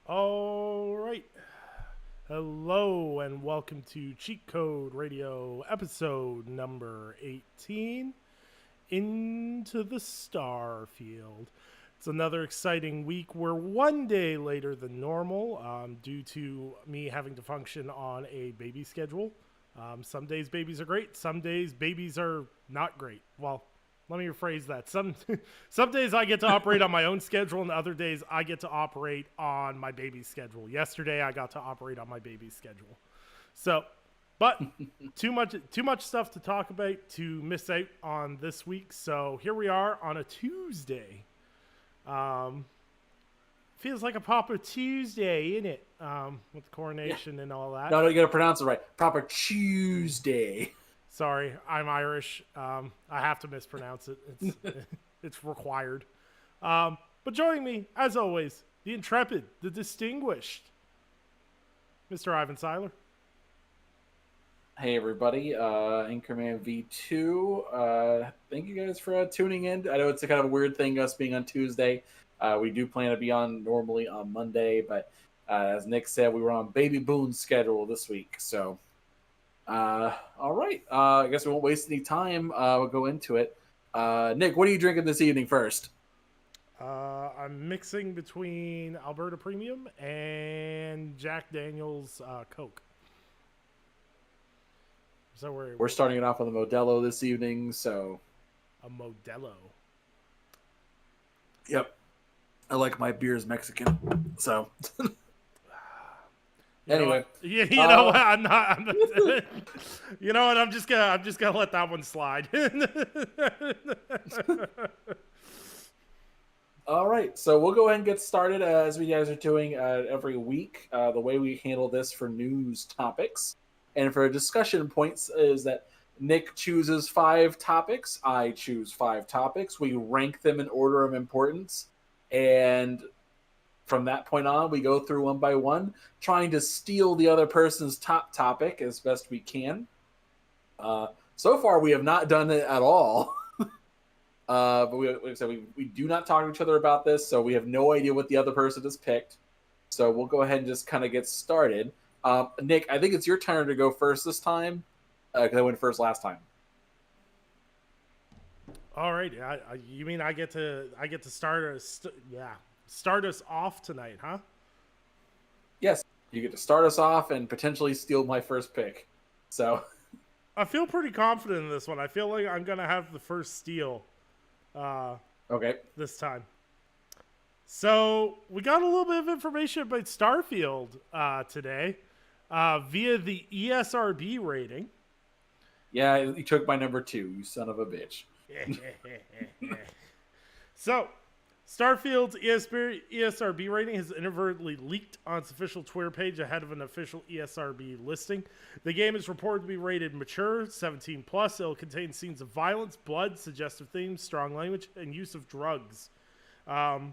All right. Hello and welcome to Cheat Code Radio episode number 18 Into the Starfield. It's another exciting week. We're one day later than normal due to me having to function on a baby schedule. Some days babies are great, some days babies are not great. Well, let me rephrase that. Some days I get to operate on my own schedule, and other days I get to operate on my baby's schedule. Yesterday I got to operate on my baby's schedule. So, but too much stuff to talk about to miss out on this week. So here we are on a Tuesday. Feels like a proper Tuesday, isn't it? With the coronation and all that. No, you gotta pronounce it right. Proper Tuesday. Sorry, I'm Irish. I have to mispronounce it. It's required. But joining me, as always, the intrepid, the distinguished, Mr. Ivan Seiler. Hey everybody, Anchorman V2. Thank you guys for tuning in. I know it's a kind of a weird thing, us being on Tuesday. We do plan to be on normally on Monday, but as Nick said, we were on Baby Boone's schedule this week. So, all right. I guess we won't waste any time. We'll go into it. Nick, what are you drinking this evening first? I'm mixing between Alberta Premium and Jack Daniel's Coke. So we're starting it off with a Modelo this evening. So a Modelo. Yep. I like my beers Mexican. So anyway, you know what? I'm not. You know what? I'm just gonna let that one slide. All right, so we'll go ahead and get started as we guys are doing every week. The way we handle this for news topics and for discussion points is that Nick chooses 5 topics. I choose 5 topics. We rank them in order of importance. And from that point on, we go through one by one, trying to steal the other person's top topic as best we can. So far, we have not done it at all. But like I said, we do not talk to each other about this, so we have no idea what the other person has picked. So we'll go ahead and just kind of get started. Nick, I think it's your turn to go first this time, because I went first last time. All right, you mean I get to start us off tonight, huh? Yes, you get to start us off and potentially steal my first pick. So I feel pretty confident in this one. I feel like I'm gonna have the first steal. Okay. This time. So we got a little bit of information about Starfield today via the ESRB rating. Yeah, you took my number 2, you son of a bitch. So, Starfield's ESRB rating has inadvertently leaked on its official Twitter page ahead of an official ESRB listing. The game is reported to be rated mature, 17+. It'll contain scenes of violence, blood, suggestive themes, strong language, and use of drugs. So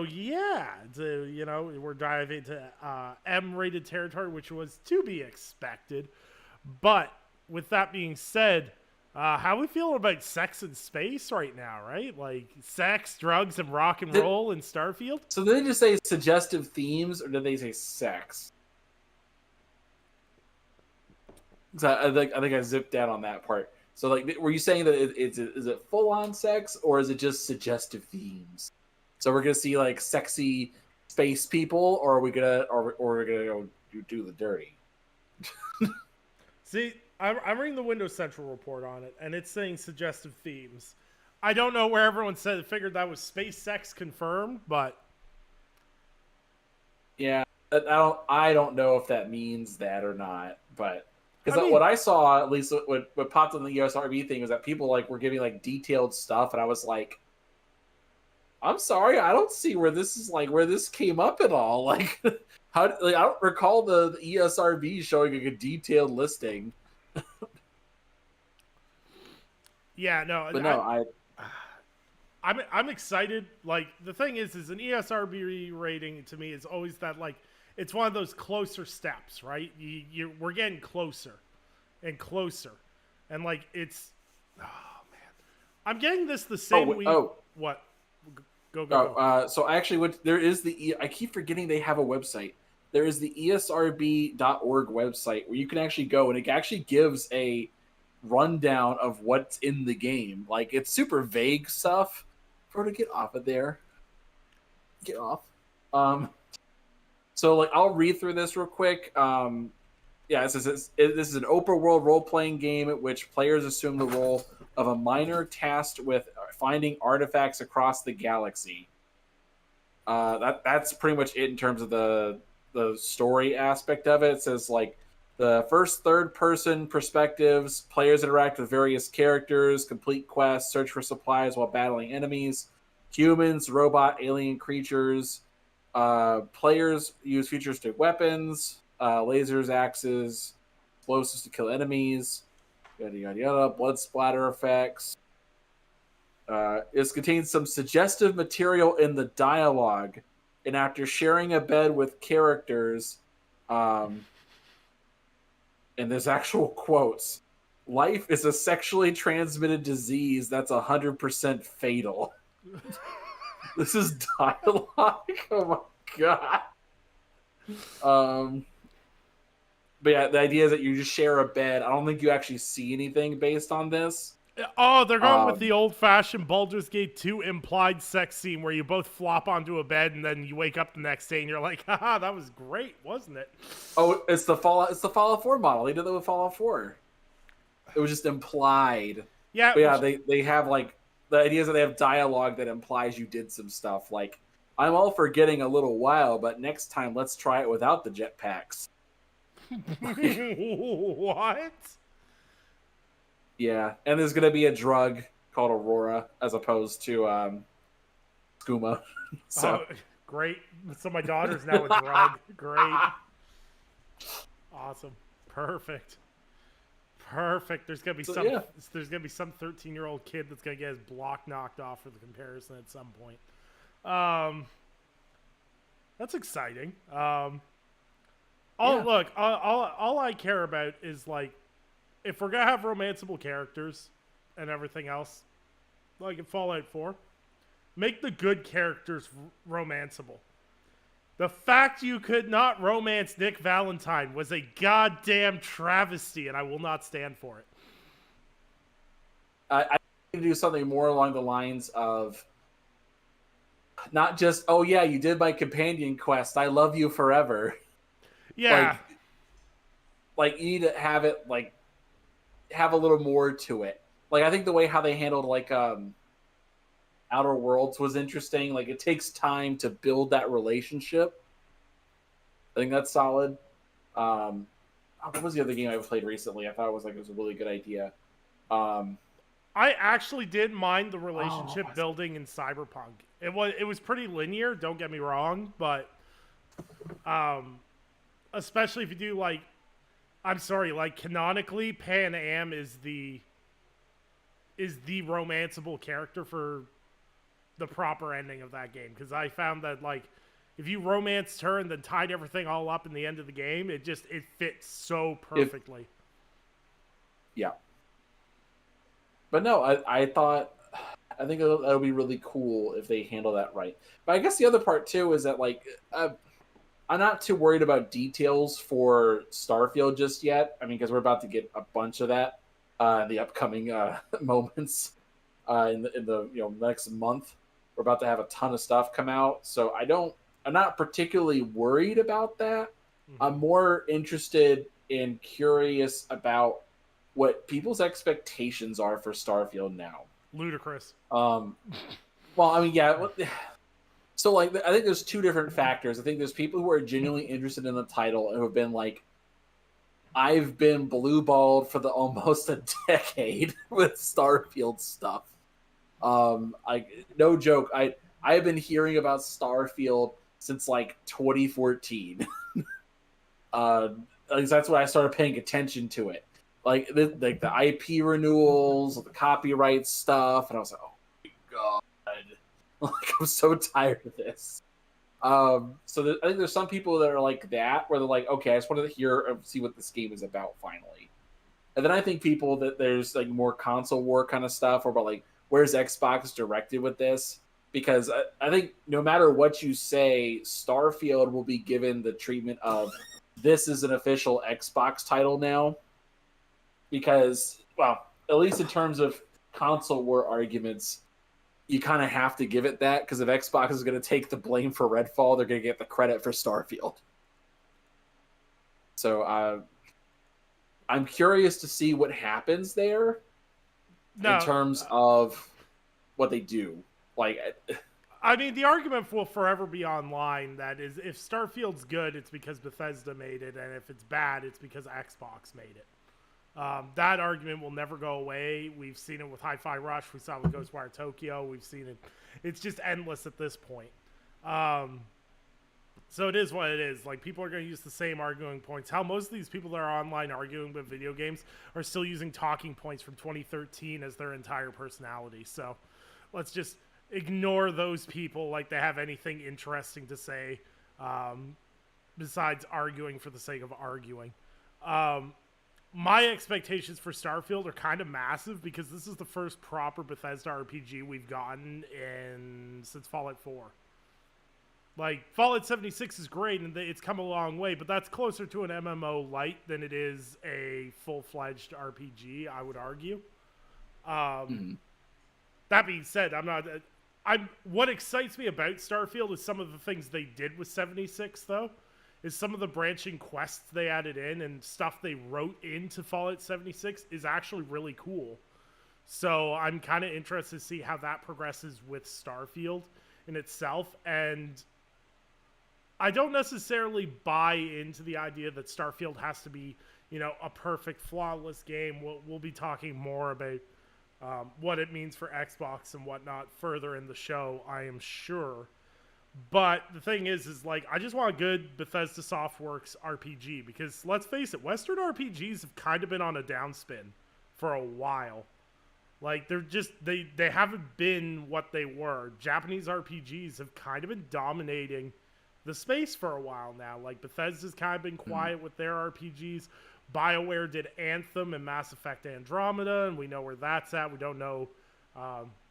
yeah, we're diving into M-rated territory, which was to be expected. But with that being said, how we feel about sex in space right now, right? Like sex, drugs, and rock and roll in Starfield. So did they just say suggestive themes, or did they say sex? So I think I zipped down on that part. So like, were you saying that is it full on sex, or is it just suggestive themes? So we're gonna see like sexy space people, or are we gonna or we're gonna go do the dirty? See, I'm reading the Windows Central report on it, and it's saying suggestive themes. I don't know where everyone figured that was space sex confirmed, but yeah, I don't know if that means that or not, but because what I saw, at least what popped on the ESRB thing, was that people like were giving like detailed stuff, and I was like, I'm sorry, I don't see where this came up at all. Like, I don't recall the ESRB showing a detailed listing. Yeah, no, but no, I'm excited. Like the thing is an ESRB rating to me is always that like it's one of those closer steps, right? We're getting closer and closer, and like it's oh man, I'm getting this the same week. Oh, what? Go, go, go. So I actually went. There is I keep forgetting they have a website. There is the esrb.org website where you can actually go, and it actually gives a rundown of what's in the game. Like, it's super vague stuff. For to get off of there, get off. So like I'll read through this real quick. Yeah, this is an open world role playing game at which players assume the role of a miner tasked with finding artifacts across the galaxy. That's pretty much it in terms of the story aspect of it. It says like the first third person perspectives, players interact with various characters, complete quests, search for supplies while battling enemies, humans, robot, alien creatures. Players use futuristic weapons, lasers, axes, explosives to kill enemies, yada yada yada, blood splatter effects. It contains some suggestive material in the dialogue, and after sharing a bed with characters, and there's actual quotes. Life is a sexually transmitted disease that's 100% fatal. This is dialogue. Oh my god. But yeah, the idea is that you just share a bed. I don't think you actually see anything based on this. Oh, they're going with the old-fashioned Baldur's Gate 2 implied sex scene where you both flop onto a bed and then you wake up the next day and you're like, haha, that was great, wasn't it? Oh, it's the Fallout 4 model. They did that with Fallout 4. It was just implied. Yeah. But yeah, they have like the idea is that they have dialogue that implies you did some stuff. Like, I'm all for getting a little wild, but next time let's try it without the jetpacks. What? Yeah, and there's gonna be a drug called Aurora as opposed to skooma. So great. So my daughter's now a drug. Great. Awesome. Perfect. There's gonna be there's gonna be some 13-year-old kid that's gonna get his block knocked off for the comparison at some point. That's exciting. Look, all I care about is like, if we're gonna have romanceable characters and everything else, like in Fallout 4, make the good characters romanceable. The fact you could not romance Nick Valentine was a goddamn travesty, and I will not stand for it. I need to do something more along the lines of not just, oh yeah, you did my companion quest, I love you forever. Yeah. Like you need to have it like have a little more to it. Like I think the way how they handled like Outer Worlds was interesting. Like it takes time to build that relationship. I think that's solid. What was the other game I played recently? I thought it was a really good idea. I actually did mind the relationship building in Cyberpunk. It was pretty linear, don't get me wrong, but especially if you do like, I'm sorry, like canonically, Pan Am is the romanceable character for the proper ending of that game, because I found that like if you romanced her and then tied everything all up in the end of the game, it fits so perfectly. Yeah. But no, I think it'll be really cool if they handle that right. But I guess the other part too is that like I'm not too worried about details for Starfield just yet. I mean, because we're about to get a bunch of that in the upcoming moments in the next month. We're about to have a ton of stuff come out, so I'm not particularly worried about that. Mm-hmm. I'm more interested and curious about what people's expectations are for Starfield now. Ludicrous. Well, I mean, yeah. So, like, I think there's two different factors. I think there's people who are genuinely interested in the title and who have been like, I've been blue-balled for almost a decade with Starfield stuff. No joke. I have been hearing about Starfield since like 2014. At least that's when I started paying attention to it. Like the IP renewals, the copyright stuff, and I was like, oh my god, like I'm so tired of this. I think there's some people that are like that, where they're like, okay, I just wanted to hear and see what this game is about finally. And then I think people that there's like more console war kind of stuff, or about like, where's Xbox directed with this? because I think no matter what you say, Starfield will be given the treatment of this is an official Xbox title now. Because, well, at least in terms of console war arguments, you kind of have to give it that, because if Xbox is going to take the blame for Redfall, they're going to get the credit for Starfield. So I'm curious to see what happens there in No, terms of what they do. Like, I mean, the argument will forever be online that is, if Starfield's good, it's because Bethesda made it, and if it's bad, it's because Xbox made it. That argument will never go away. We've seen it with Hi-Fi Rush. We saw it with Ghostwire Tokyo. We've seen it. It's just endless at this point. So it is what it is. Like, people are going to use the same arguing points. How most of these people that are online arguing with video games are still using talking points from 2013 as their entire personality. So let's just ignore those people like they have anything interesting to say besides arguing for the sake of arguing. My expectations for Starfield are kind of massive because this is the first proper Bethesda RPG we've gotten since Fallout 4. Like, Fallout 76 is great and it's come a long way, but that's closer to an MMO light than it is a full-fledged RPG, I would argue. That being said, what excites me about Starfield is some of the things they did with 76, though. Is some of the branching quests they added in and stuff they wrote into Fallout 76 is actually really cool. So I'm kind of interested to see how that progresses with Starfield in itself. And I don't necessarily buy into the idea that Starfield has to be, a perfect, flawless game. We'll be talking more about what it means for Xbox and whatnot further in the show, I am sure. But the thing is like, I just want a good Bethesda Softworks RPG because, let's face it, Western RPGs have kind of been on a downspin for a while. Like, they haven't been what they were. Japanese RPGs have kind of been dominating the space for a while now. Like, Bethesda's kind of been quiet with their RPGs. BioWare did Anthem and Mass Effect Andromeda, and we know where that's at. We don't know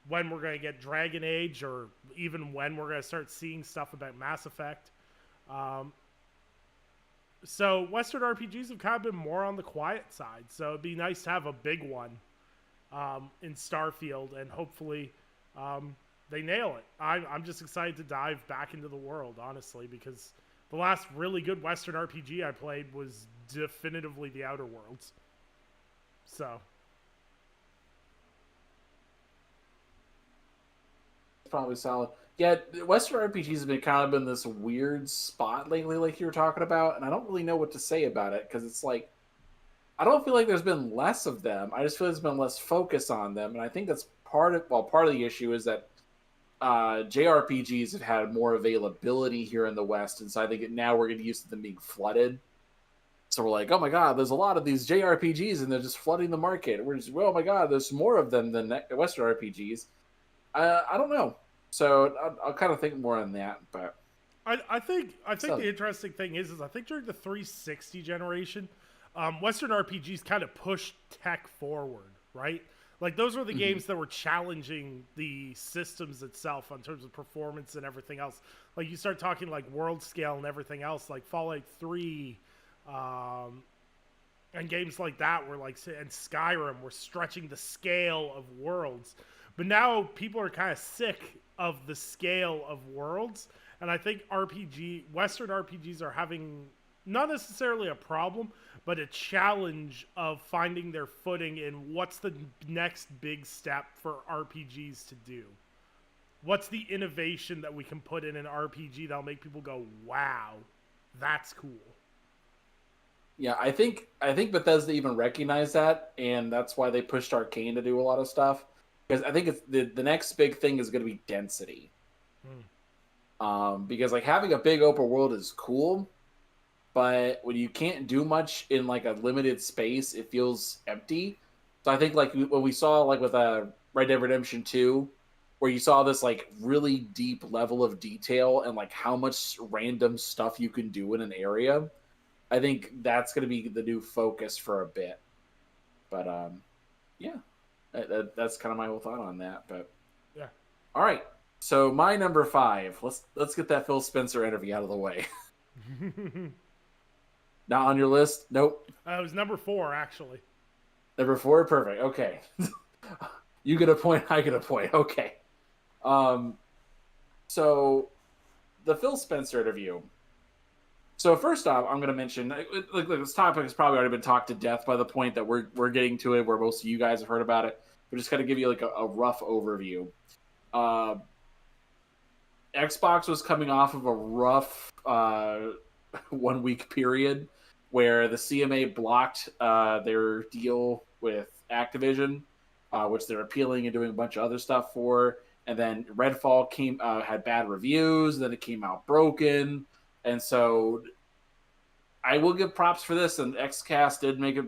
when we're going to get Dragon Age, or even when we're going to start seeing stuff about Mass Effect. So Western RPGs have kind of been more on the quiet side. So it'd be nice to have a big one in Starfield, and hopefully they nail it. I'm just excited to dive back into the world, honestly, because the last really good Western RPG I played was definitively The Outer Worlds. So probably solid. Yeah, Western RPGs have been kind of in this weird spot lately, like you were talking about, and I don't really know what to say about it because it's like, I don't feel like there's been less of them. I just feel there's been less focus on them, and I think that's part of the issue is that JRPGs have had more availability here in the West, and so I think now we're getting used to them being flooded. So we're like, oh my god, there's a lot of these JRPGs, and they're just flooding the market. We're just, oh my god, there's more of them than Western RPGs. I don't know. So I'll kind of think more on that, but I think the interesting thing is I think during the 360 generation, Western RPGs kind of pushed tech forward, right? Like, those were the games that were challenging the systems itself in terms of performance and everything else. Like, you start talking like world scale and everything else, like Fallout 3, and games like that were like, and Skyrim were stretching the scale of worlds. But now people are kind of sick of the scale of worlds, and I think Western RPGs are having not necessarily a problem, but a challenge of finding their footing in what's the next big step for RPGs to do. What's the innovation that we can put in an RPG that'll make people go, wow, that's cool. Yeah, I think Bethesda even recognized that, and that's why they pushed Arcane to do a lot of stuff. Because I think it's the next big thing is going to be density. Because like having a big open world is cool, but when you can't do much in like a limited space, it feels empty. So I think like what we saw like with Red Dead Redemption 2, where you saw this like really deep level of detail and like how much random stuff you can do in an area. I think that's going to be the new focus for a bit. But yeah, that's kind of my whole thought on that. But yeah, all right. So my number 5. Let's get that Phil Spencer interview out of the way. Not on your list? Nope. It was number 4, actually. Number 4, perfect. Okay. You get a point. I get a point. Okay. Um. So the Phil Spencer interview. So first off, I'm going to mention like this topic has probably already been talked to death by the point that we're getting to it, where most of you guys have heard about it. But just kind of give you like a rough overview. Uh, Xbox was coming off of a rough 1 week period where the CMA blocked their deal with Activision, which they're appealing and doing a bunch of other stuff for. And then Redfall had bad reviews. Then it came out broken, and so I will give props for this. And XCast did made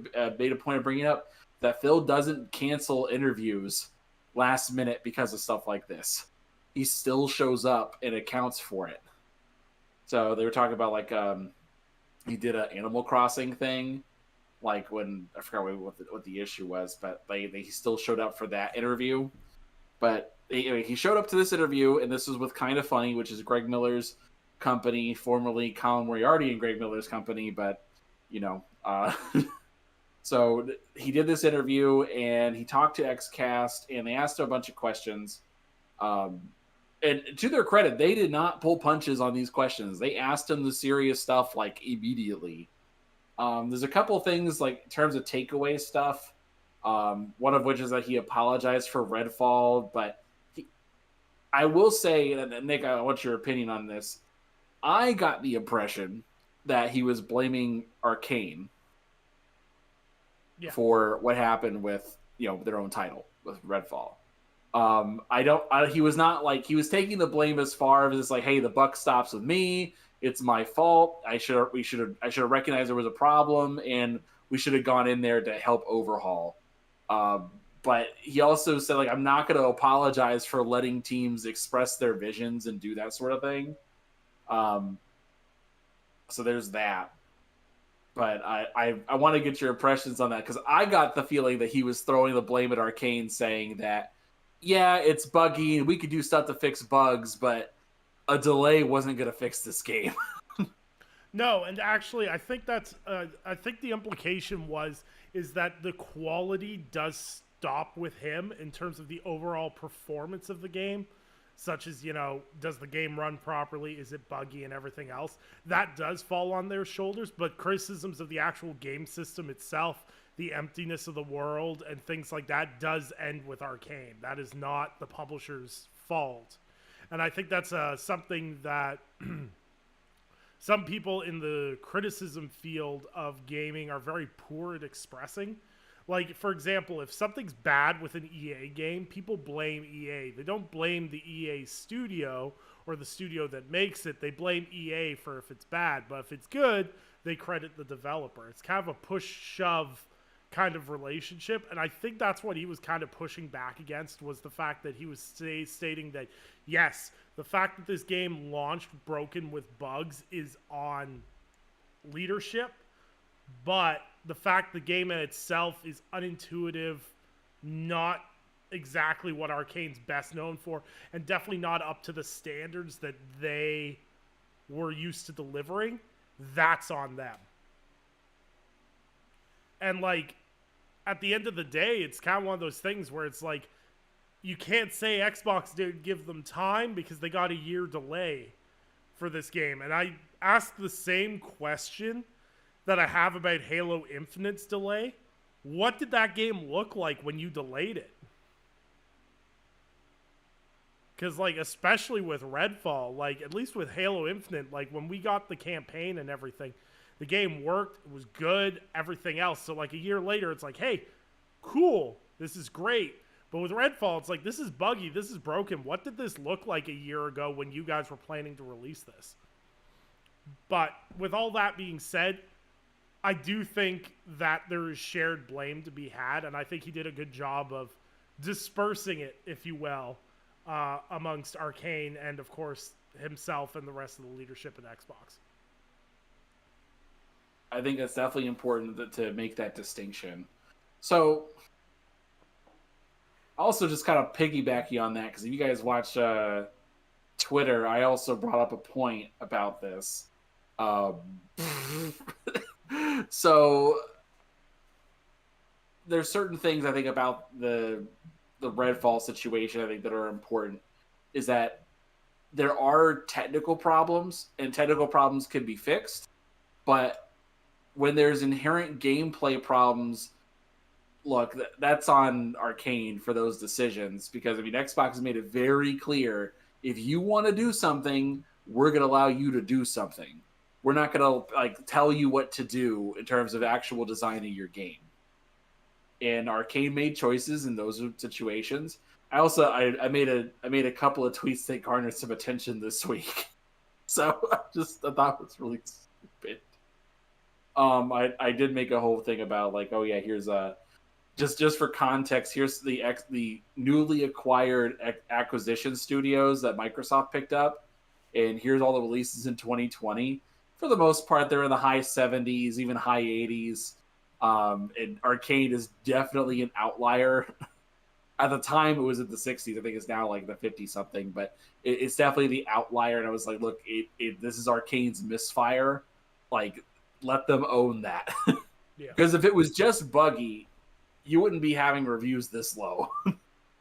a point of bringing up that Phil doesn't cancel interviews last minute because of stuff like this. He still shows up and accounts for it. So they were talking about like he did an Animal Crossing thing, like when I forgot what the issue was, but he still showed up for that interview. But he showed up to this interview, and this was with Kind of Funny, which is Greg Miller's company, formerly Colin Moriarty and Greg Miller's company, but you know. So he did this interview, and he talked to XCast, and they asked him a bunch of questions. And to their credit, they did not pull punches on these questions. They asked him the serious stuff like immediately. There's a couple things like in terms of takeaway stuff. One of which is that he apologized for Redfall, but I will say, and Nick, I want your opinion on this. I got the impression that he was blaming Arcane for what happened with their own title with Redfall. He was not like he was taking the blame as far as it's like, hey, the buck stops with me. It's my fault. I should have recognized there was a problem, and we should have gone in there to help overhaul. But he also said, like, I'm not going to apologize for letting teams express their visions and do that sort of thing. So there's that. But I want to get your impressions on that, because I got the feeling that he was throwing the blame at Arcane, saying that, yeah, it's buggy and we could do stuff to fix bugs, but a delay wasn't going to fix this game. No, and actually, I think I think the implication is that the quality does stop with him in terms of the overall performance of the game, such as, does the game run properly? Is it buggy and everything else? That does fall on their shoulders, but criticisms of the actual game system itself, the emptiness of the world, and things like that does end with Arcane. That is not the publisher's fault. And I think that's something that some people in the criticism field of gaming are very poor at expressing. Like, for example, if something's bad with an EA game, people blame EA. They don't blame the EA studio or the studio that makes it. They blame EA for if it's bad. But if it's good, they credit the developer. It's kind of a push-shove kind of relationship. And I think that's what he was kind of pushing back against, was the fact that he was stating that, yes, the fact that this game launched broken with bugs is on leadership, but the fact the game in itself is unintuitive, not exactly what Arcane's best known for, and definitely not up to the standards that they were used to delivering, that's on them. And, like, at the end of the day, it's kind of one of those things where it's like, you can't say Xbox didn't give them time because they got a year delay for this game. And I asked the same question that I have about Halo Infinite's delay. What did that game look like when you delayed it? Because, like, especially with Redfall, like, at least with Halo Infinite, like, when we got the campaign and everything, the game worked, it was good, everything else. So, like, a year later, it's like, hey, cool, this is great. But with Redfall, it's like, this is buggy, this is broken. What did this look like a year ago when you guys were planning to release this? But with all that being said, I do think that there is shared blame to be had, and I think he did a good job of dispersing it, if you will, amongst Arcane and, of course, himself and the rest of the leadership at Xbox. I think it's definitely important to make that distinction. So, also just kind of piggybacking on that, because if you guys watch Twitter, I also brought up a point about this. Um, so there's certain things I think about the Redfall situation I think that are important. Is that there are technical problems, and technical problems can be fixed, but when there's inherent gameplay problems, look, that's on Arcane for those decisions, because I mean Xbox has made it very clear, if you want to do something, we're going to allow you to do something. We're not going to like tell you what to do in terms of actual designing your game. And Arcane made choices in those situations. I made a couple of tweets that garnered some attention this week. So I thought it was really stupid. I did make a whole thing about like, oh yeah, here's a just for context, here's the newly acquired acquisition studios that Microsoft picked up, and here's all the releases in 2020. For the most part, they're in the high 70s, even high 80s. And Arcane is definitely an outlier. At the time, it was in the 60s. I think it's now like the 50 something, but it's definitely the outlier. And I was like, look, this is Arcane's misfire. Like, let them own that. Yeah. Because if it was just buggy, you wouldn't be having reviews this low.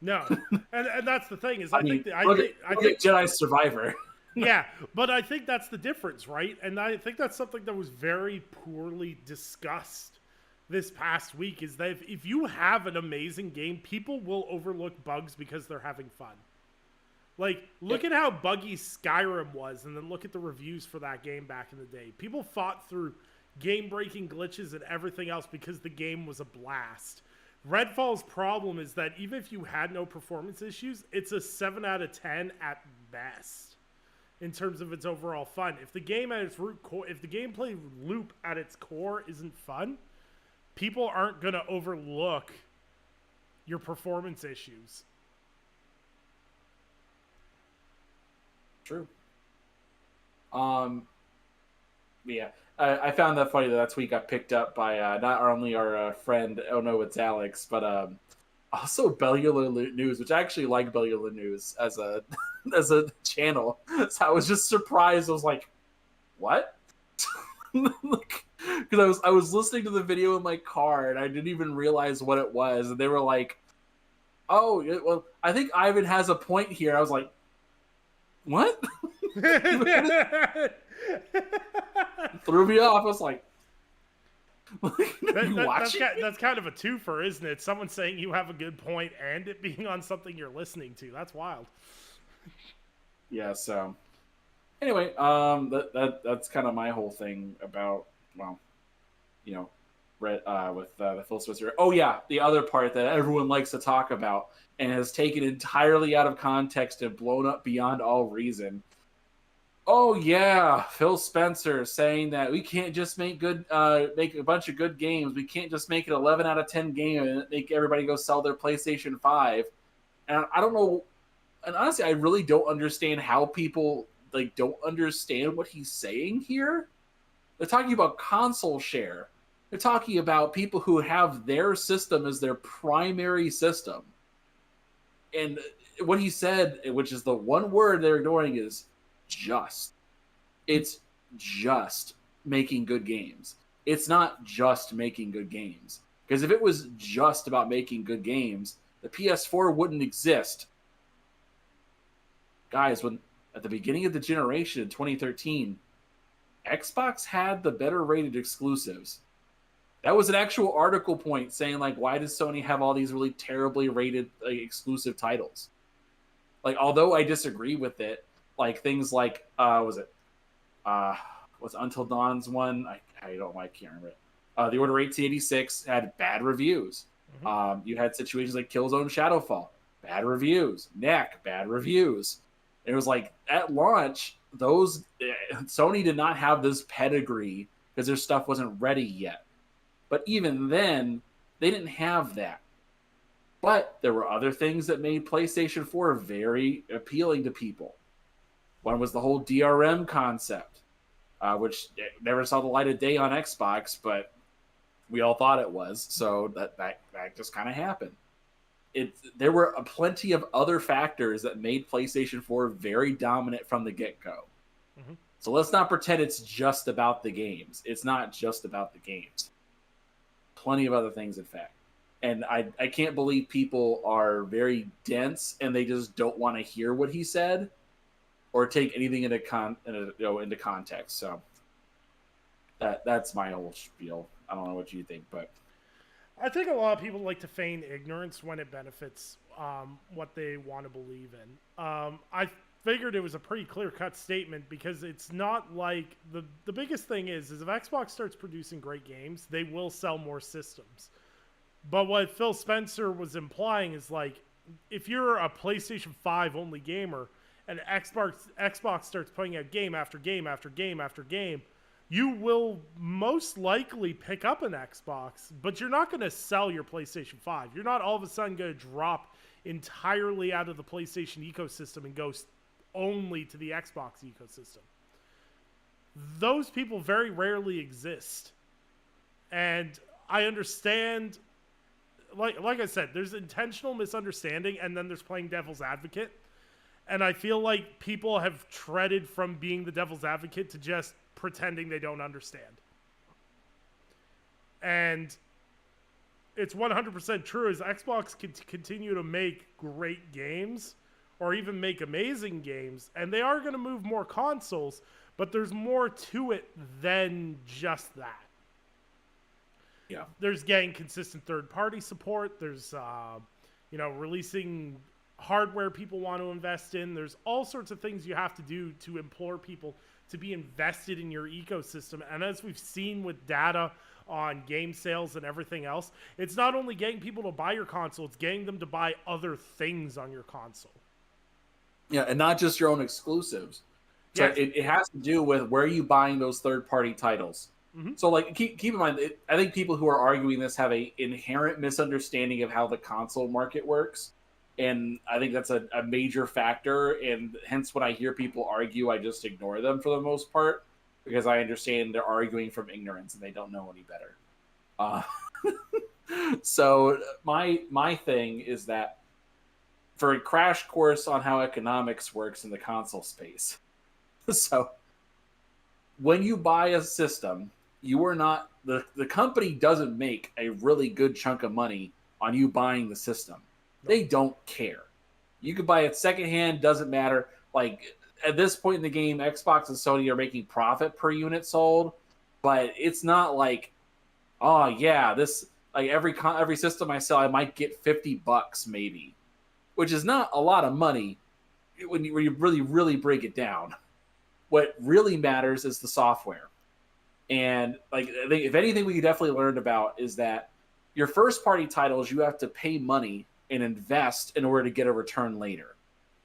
No, and that's the thing is I think Jedi Survivor. Yeah, but I think that's the difference, right? And I think that's something that was very poorly discussed this past week, is that if you have an amazing game, people will overlook bugs because they're having fun. Like, look at how buggy Skyrim was, and then look at the reviews for that game back in the day. People fought through game-breaking glitches and everything else because the game was a blast. Redfall's problem is that even if you had no performance issues, it's a 7 out of 10 at best in terms of its overall fun. If the game at its root core, if the gameplay loop at its core isn't fun, people aren't going to overlook your performance issues. True. Yeah. I found that funny that tweet got picked up by not only our friend, oh no, it's Alex, but also Bellular News, which I actually like Bellular News as a as a channel. So I was just surprised. I was like, what? Because I was listening to the video in my car and I didn't even realize what it was, and they were like, "Oh, well, I think Ivan has a point here." I was like, "What?" Threw me off. I was like, that's kind of a twofer, isn't it? Someone saying you have a good point and it being on something you're listening to. That's wild. Yeah. So anyway, that's kind of my whole thing about, well, you know, with the Phil Spencer. Oh yeah, the other part that everyone likes to talk about and has taken entirely out of context and blown up beyond all reason. Oh yeah, Phil Spencer saying that we can't just make a bunch of good games. We can't just make an 11 out of 10 game and make everybody go sell their PlayStation 5. And I don't know, and honestly, I really don't understand how people like don't understand what he's saying here. They're talking about console share. They're talking about people who have their system as their primary system. And what he said, which is the one word they're ignoring, is just. It's just making good games. It's not just making good games. Because if it was just about making good games, the PS4 wouldn't exist. Guys, when at the beginning of the generation in 2013, Xbox had the better rated exclusives. That was an actual article point saying, like, why does Sony have all these really terribly rated exclusive titles? Like, although I disagree with it, like things like was Until Dawn's one? I can't remember it. The Order 1886 had bad reviews. Mm-hmm. You had situations like Killzone Shadowfall, bad reviews. Neck, bad reviews. And it was like at launch, those Sony did not have this pedigree because their stuff wasn't ready yet. But even then, they didn't have that. But there were other things that made PlayStation 4 very appealing to people. One was the whole DRM concept, which never saw the light of day on Xbox, but we all thought it was. So that just kind of happened. there were plenty of other factors that made PlayStation 4 very dominant from the get-go. Mm-hmm. So let's not pretend it's just about the games. It's not just about the games. Plenty of other things, in fact. And I can't believe people are very dense and they just don't want to hear what he said or take anything into into context. So that's my whole spiel. I don't know what you think, but I think a lot of people like to feign ignorance when it benefits what they want to believe in. I figured it was a pretty clear-cut statement because it's not like the biggest thing is if Xbox starts producing great games, they will sell more systems. But what Phil Spencer was implying is like, if you're a PlayStation 5 only gamer and Xbox starts putting out game after game after game after game, you will most likely pick up an Xbox, but you're not going to sell your PlayStation 5. You're not all of a sudden going to drop entirely out of the PlayStation ecosystem and go only to the Xbox ecosystem. Those people very rarely exist. And I understand, like I said, there's intentional misunderstanding and then there's playing devil's advocate. And I feel like people have treaded from being the devil's advocate to just pretending they don't understand. And it's 100% true as Xbox can continue to make great games or even make amazing games, and they are going to move more consoles, but there's more to it than just that. yeah. There's getting consistent third-party support. There's, releasing hardware people want to invest in. There's all sorts of things you have to do to implore people to be invested in your ecosystem. And as we've seen with data on game sales and everything else, it's not only getting people to buy your console, it's getting them to buy other things on your console. Yeah, and not just your own exclusives. So Yes. it has to do with where are you buying those third-party titles. Mm-hmm. So, like, keep in mind, I think people who are arguing this have a inherent misunderstanding of how the console market works, and I think that's a major factor. And hence, when I hear people argue, I just ignore them for the most part because I understand they're arguing from ignorance and they don't know any better. Uh, so my thing is that for a crash course on how economics works in the console space. So when you buy a system, you are not the company doesn't make a really good chunk of money on you buying the system. They don't care. You could buy it secondhand, doesn't matter. Like at this point in the game, Xbox and Sony are making profit per unit sold, but it's not like, oh yeah, this like every system I sell, I might get $50 maybe, which is not a lot of money when you really break it down. What really matters is the software. And like I think if anything we definitely learned about is that your first party titles you have to pay money and invest in order to get a return later.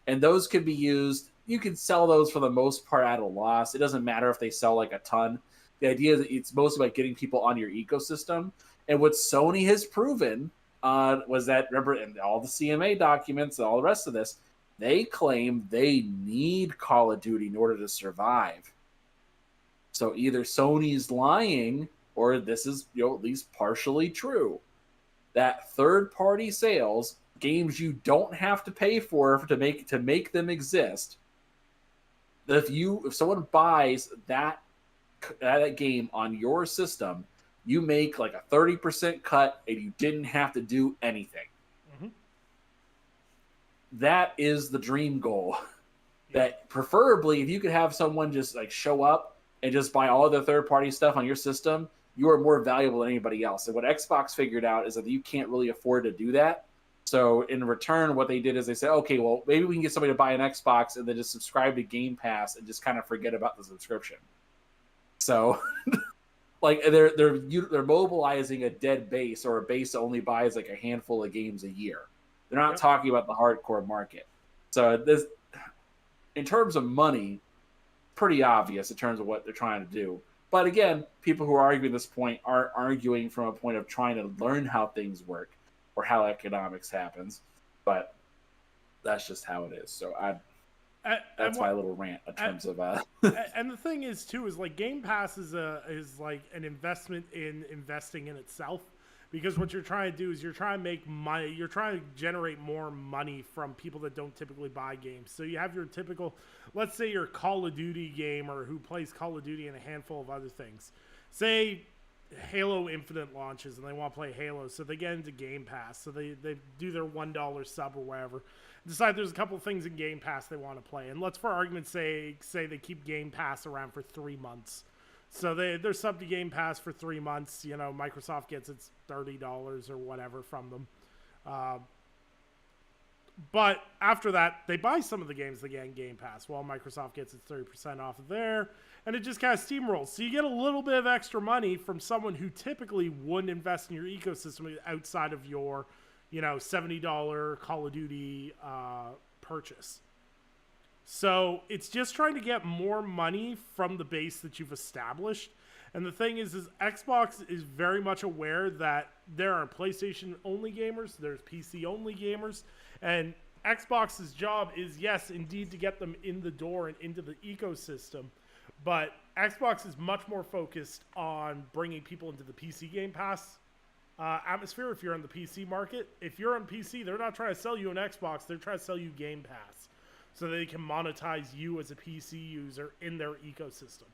And those could be used, you can sell those for the most part at a loss. It doesn't matter if they sell like a ton. The idea is that it's mostly about getting people on your ecosystem. And what Sony has proven was that, remember, in all the CMA documents and all the rest of this, they claim they need Call of Duty in order to survive. So either Sony's lying or this is at least partially true. That third-party sales, games you don't have to pay for to make them exist. If someone buys that game on your system, you make like a 30% cut and you didn't have to do anything. Mm-hmm. That is the dream goal. That preferably if you could have someone just like show up and just buy all the third-party stuff on your system, you are more valuable than anybody else. And what Xbox figured out is that you can't really afford to do that. So in return, what they did is they said, okay, well, maybe we can get somebody to buy an Xbox and then just subscribe to Game Pass and just kind of forget about the subscription. So like they're mobilizing a dead base or a base that only buys like a handful of games a year. They're not talking about the hardcore market. So this, in terms of money, pretty obvious in terms of what they're trying to do. But again, people who are arguing this point aren't arguing from a point of trying to learn how things work or how economics happens. But that's just how it is. So that's my little rant in terms of. And the thing is too is like Game Pass is like an investment in investing in itself because what you're trying to do is you're trying to make money. You're trying to generate more money from people that don't typically buy games. So you have your typical, let's say your Call of Duty gamer who plays Call of Duty and a handful of other things. Say Halo Infinite launches and they want to play Halo, so they get into Game Pass. So they do their $1 sub or whatever. Decide there's a couple things in Game Pass they want to play. And let's, for argument's sake, say they keep Game Pass around for 3 months. So they're sub to Game Pass for 3 months. You know, Microsoft gets its $30 or whatever from them. But after that, they buy some of the games they get in Game Pass, while Microsoft gets its 30% off of there. And it just kind of steamrolls. So you get a little bit of extra money from someone who typically wouldn't invest in your ecosystem outside of your, $70 Call of Duty purchase. So it's just trying to get more money from the base that you've established. And the thing is Xbox is very much aware that there are PlayStation-only gamers, there's PC-only gamers, and Xbox's job is, yes, indeed, to get them in the door and into the ecosystem, but Xbox is much more focused on bringing people into the PC Game Pass atmosphere if you're in the PC market. If you're on PC, they're not trying to sell you an Xbox, they're trying to sell you Game Pass, so they can monetize you as a PC user in their ecosystem.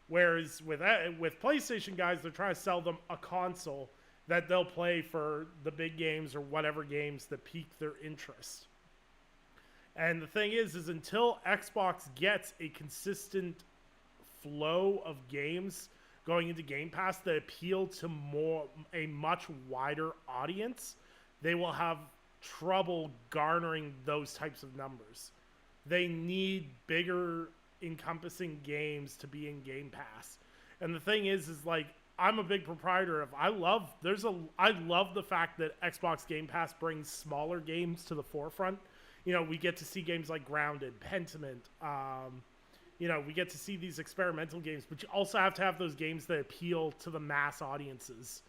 Whereas with PlayStation guys, they're trying to sell them a console that they'll play for the big games or whatever games that pique their interest. And the thing is until Xbox gets a consistent flow of games going into Game Pass that appeal to a much wider audience, they will have trouble garnering those types of numbers. They need bigger encompassing games to be in Game Pass. And the thing is like, I'm a big proprietor of, I love the fact that Xbox Game Pass brings smaller games to the forefront. We get to see games like Grounded, Pentiment, we get to see these experimental games, but you also have to have those games that appeal to the mass audiences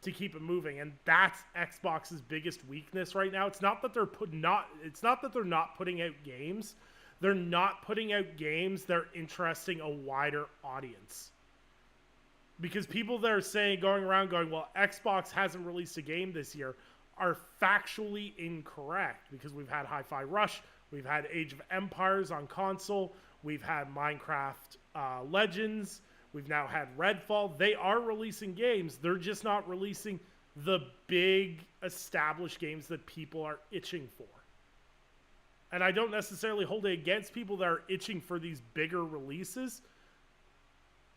to keep it moving. And that's Xbox's biggest weakness right now. It's not that they're not putting out games. They're not putting out games that are interesting a wider audience. Because people that are going around going, well, Xbox hasn't released a game this year, are factually incorrect. Because we've had Hi-Fi Rush, we've had Age of Empires on console, we've had Minecraft Legends, we've now had Redfall. They are releasing games. They're just not releasing the big established games that people are itching for. And I don't necessarily hold it against people that are itching for these bigger releases,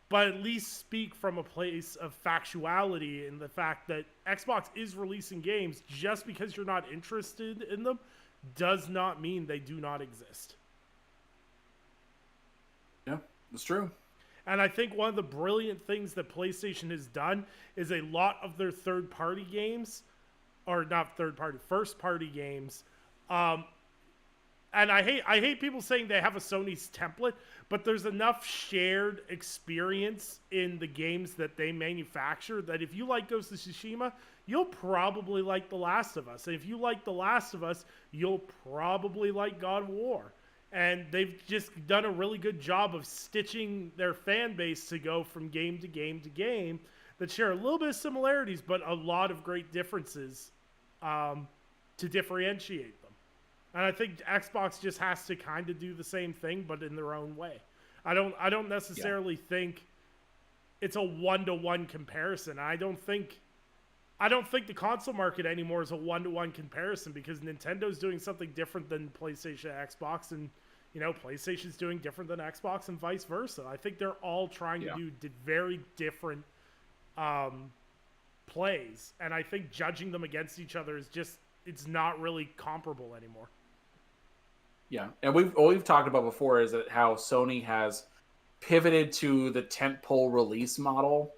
but at least speak from a place of factuality in the fact that Xbox is releasing games. Just because you're not interested in them does not mean they do not exist. Yeah, that's true. And I think one of the brilliant things that PlayStation has done is a lot of their third-party games, or not third-party, first-party games, and I hate people saying they have a Sony's template, but there's enough shared experience in the games that they manufacture that if you like Ghost of Tsushima, you'll probably like The Last of Us. And if you like The Last of Us, you'll probably like God of War. And they've just done a really good job of stitching their fan base to go from game to game to game that share a little bit of similarities, but a lot of great differences to differentiate them. And I think Xbox just has to kind of do the same thing, but in their own way. I don't necessarily think it's a one-to-one comparison. I don't think the console market anymore is a one-to-one comparison because Nintendo's doing something different than PlayStation and Xbox, and PlayStation's doing different than Xbox, and vice versa. I think they're all trying to do very different plays, and I think judging them against each other is just, it's not really comparable anymore. Yeah, and we've talked about before is that how Sony has pivoted to the tentpole release model,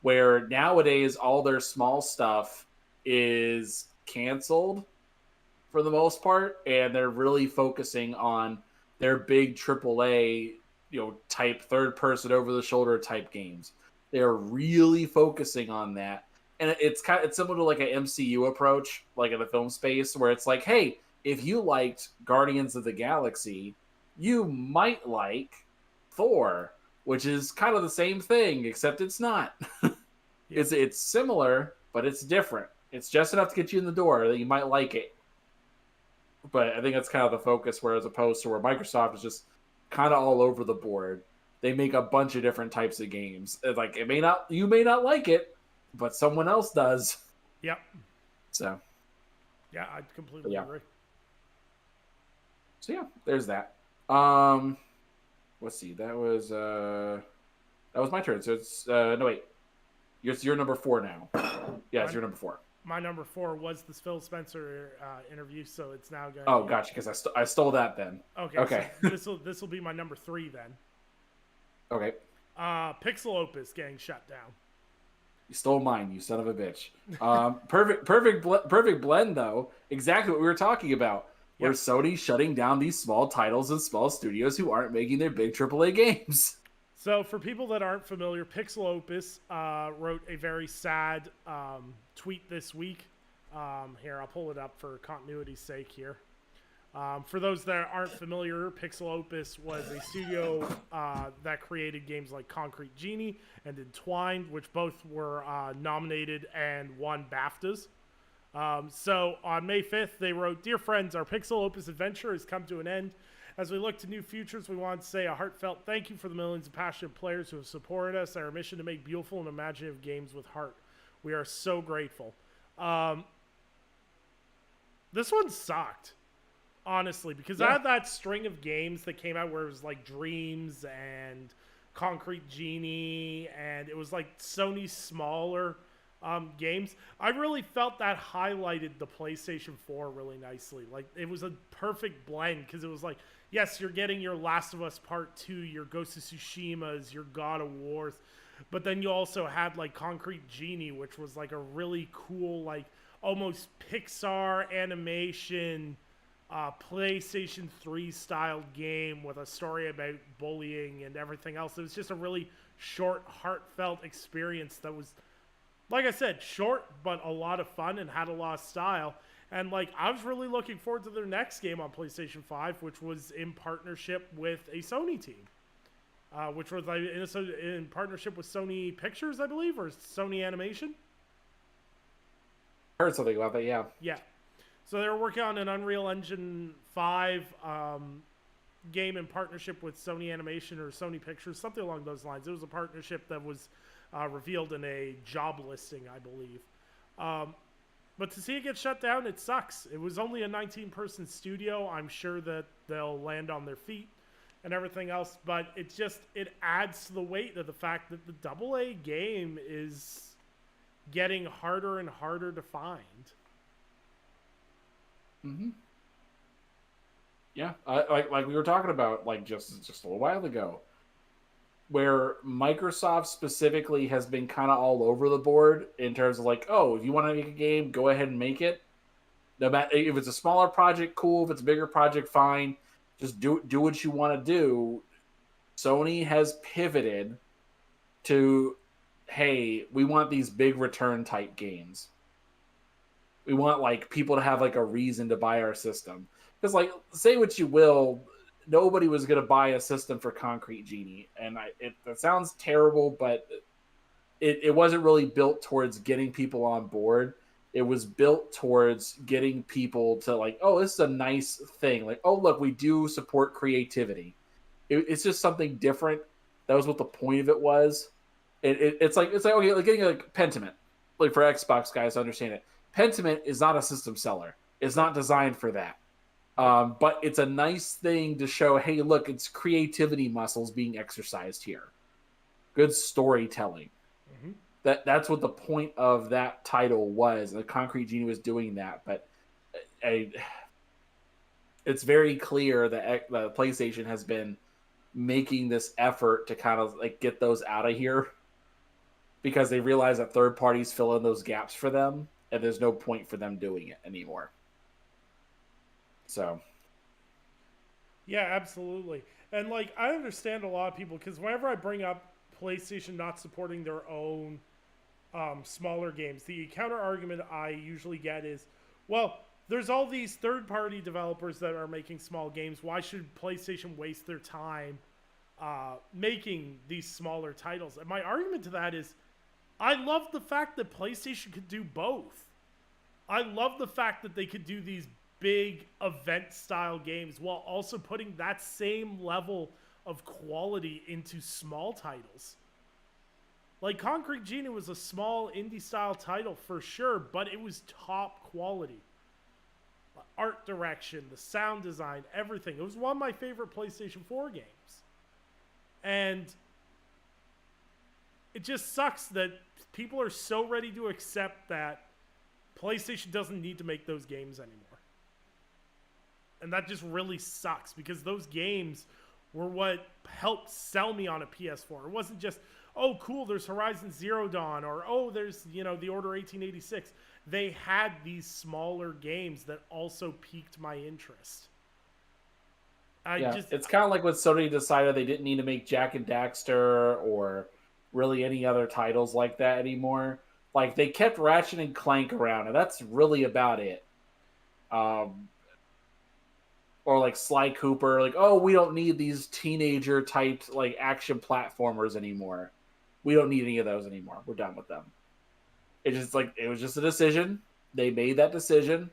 where nowadays all their small stuff is canceled for the most part, and they're really focusing on their big AAA, type third-person over-the-shoulder type games. They're really focusing on that, and it's similar to like an MCU approach, like in the film space, where it's like, hey, if you liked Guardians of the Galaxy, you might like Thor, which is kind of the same thing, except it's not. Yep. It's similar, but it's different. It's just enough to get you in the door that you might like it. But I think that's kind of the focus, where as opposed to where Microsoft is just kind of all over the board. They make a bunch of different types of games. Like you may not like it, but someone else does. Yep. So Yeah, I completely agree. So yeah, there's that. Let's see. That was my turn. So it's no wait. You're number 4 now. Yeah, it's your number 4. My number 4 was the Phil Spencer interview, so it's now going. Oh, gotcha. Because I stole that then. Okay. So this will be my number 3 then. Okay. Pixel Opus getting shut down. You stole mine, you son of a bitch. Perfect blend though. Exactly what we were talking about. Where Sony's shutting down these small titles and small studios who aren't making their big AAA games. So for people that aren't familiar, Pixel Opus wrote a very sad tweet this week. Here, I'll pull it up for continuity's sake here. For those that aren't familiar, Pixel Opus was a studio that created games like Concrete Genie and Entwined, which both were nominated and won BAFTAs. So on May 5th, they wrote, "Dear friends, our Pixel Opus adventure has come to an end. As we look to new futures, we want to say a heartfelt thank you for the millions of passionate players who have supported us, our mission to make beautiful and imaginative games with heart. We are so grateful." This one sucked, honestly, because I had that string of games that came out where it was like Dreams and Concrete Genie, and it was like Sony's smaller games. I really felt that highlighted the PlayStation 4 really nicely. Like, it was a perfect blend, because it was like, yes, you're getting your Last of Us Part 2, your Ghost of Tsushima's, your God of Wars, but then you also had like Concrete Genie, which was like a really cool, like almost Pixar animation PlayStation 3 style game with a story about bullying and everything else. It was just a really short, heartfelt experience that was, like I said, short, but a lot of fun and had a lot of style. And like, I was really looking forward to their next game on PlayStation 5, which was in partnership with a Sony team, which was like in partnership with Sony Pictures, I believe, or Sony Animation. I heard something about that, yeah. Yeah. So they were working on an Unreal Engine 5 game in partnership with Sony Animation or Sony Pictures, something along those lines. It was a partnership that was revealed in a job listing, I believe. But to see it get shut down, it sucks. It was only a 19-person studio. I'm sure that they'll land on their feet and everything else, but it adds to the weight of the fact that the AA game is getting harder and harder to find. Mm-hmm. Yeah, like we were talking about like just a little while ago, where Microsoft specifically has been kind of all over the board in terms of like, oh, if you want to make a game, go ahead and make it. No matter if it's a smaller project, cool. If it's a bigger project, fine. Just do what you want to do. Sony has pivoted to, hey, we want these big return type games. We want like people to have like a reason to buy our system. Because like, say what you will, nobody was going to buy a system for Concrete Genie, and that sounds terrible, but it wasn't really built towards getting people on board. It was built towards getting people to like, oh, this is a nice thing. Like, oh, look, we do support creativity. It's just something different. That was what the point of it was. It's like okay, like getting like Pentiment, like for Xbox guys, understand it. Pentiment is not a system seller. It's not designed for that. But it's a nice thing to show, hey, look, it's creativity muscles being exercised here. Good storytelling. Mm-hmm. That's what the point of that title was. The Concrete Genie was doing that, but it's very clear that the PlayStation has been making this effort to kind of like get those out of here, because they realize that third parties fill in those gaps for them, and there's no point for them doing it anymore. So, yeah, absolutely. And like, I understand a lot of people, because whenever I bring up PlayStation not supporting their own smaller games, the counter argument I usually get is, well, there's all these third-party developers that are making small games. Why should PlayStation waste their time making these smaller titles? And my argument to that is, I love the fact that PlayStation could do both. I love the fact that they could do these big event style games while also putting that same level of quality into small titles. Like Concrete Genie was a small indie style title for sure, but it was top quality. Art direction, the sound design, everything. It was one of my favorite PlayStation 4 games. And it just sucks that people are so ready to accept that PlayStation doesn't need to make those games anymore. And that just really sucks because those games were what helped sell me on a PS4. It wasn't just, oh, cool, there's Horizon Zero Dawn, or oh, there's, The Order 1886. They had these smaller games that also piqued my interest. It's kind of like when Sony decided they didn't need to make Jak and Daxter or really any other titles like that anymore. Like, they kept Ratchet and Clank around, and that's really about it. Or like Sly Cooper, like, oh, we don't need these teenager typed like action platformers anymore. We don't need any of those anymore. We're done with them. It was just a decision. They made that decision.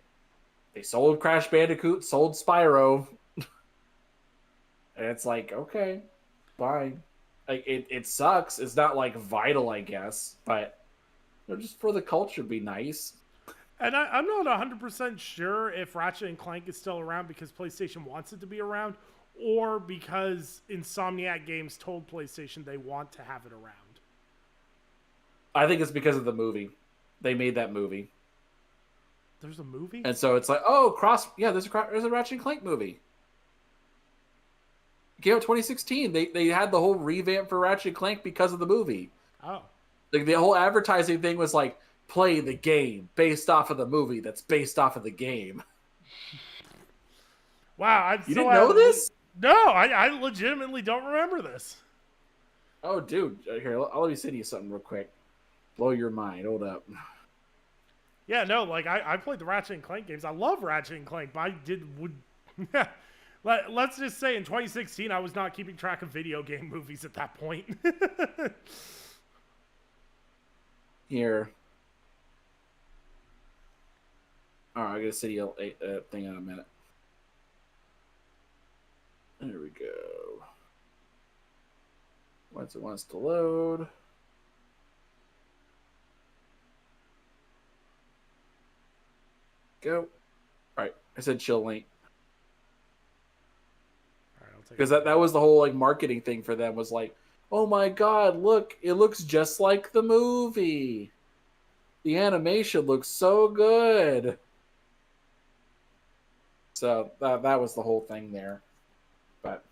They sold Crash Bandicoot, sold Spyro. And it's like, okay, fine. Like it sucks. It's not like vital, I guess, but just for the culture, be nice. And I'm not 100% sure if Ratchet and Clank is still around because PlayStation wants it to be around, or because Insomniac Games told PlayStation they want to have it around. I think it's because of the movie. They made that movie. There's a movie? And so it's like, oh, there's a Ratchet and Clank movie. It came out 2016. They had the whole revamp for Ratchet and Clank because of the movie. Oh. Like, the whole advertising thing was like, play the game based off of the movie that's based off of the game. Wow. You didn't know this? No, I legitimately don't remember this. Oh, dude. Here, I'll let me send you something real quick. Blow your mind. Hold up. Yeah, no, like, I played the Ratchet and Clank games. I love Ratchet and Clank, but let's just say in 2016, I was not keeping track of video game movies at that point. Here. All right, I'm going to send you a thing in a minute. There we go. Once it wants to load. Go. All right, I said chill link. Because that was the whole like marketing thing for them, was like, oh my god, look, it looks just like the movie. The animation looks so good. So that was the whole thing there. But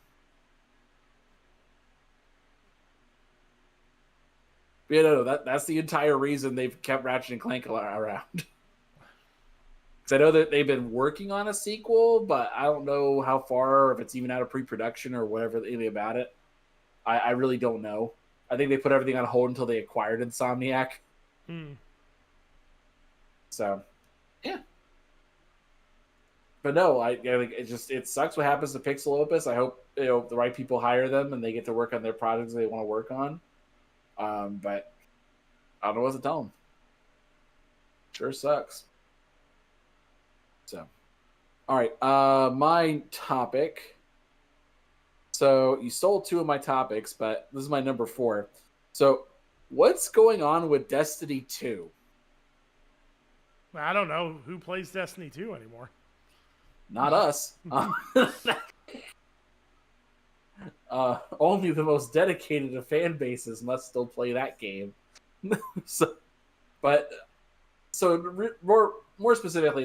yeah, no, that's the entire reason they've kept Ratchet and Clank around. Because I know that they've been working on a sequel, but I don't know how far, or if it's even out of pre-production or whatever, anything about it. I really don't know. I think they put everything on hold until they acquired Insomniac. So, yeah. But no, it sucks what happens to Pixel Opus. I hope the right people hire them and they get to work on their projects they want to work on. But I don't know what to tell them. Sure sucks. So, all right. My topic. So you stole two of my topics, but this is my number 4. So, what's going on with Destiny 2? I don't know who plays Destiny 2 anymore. Not us. Only the most dedicated of fan bases must still play that game. More specifically,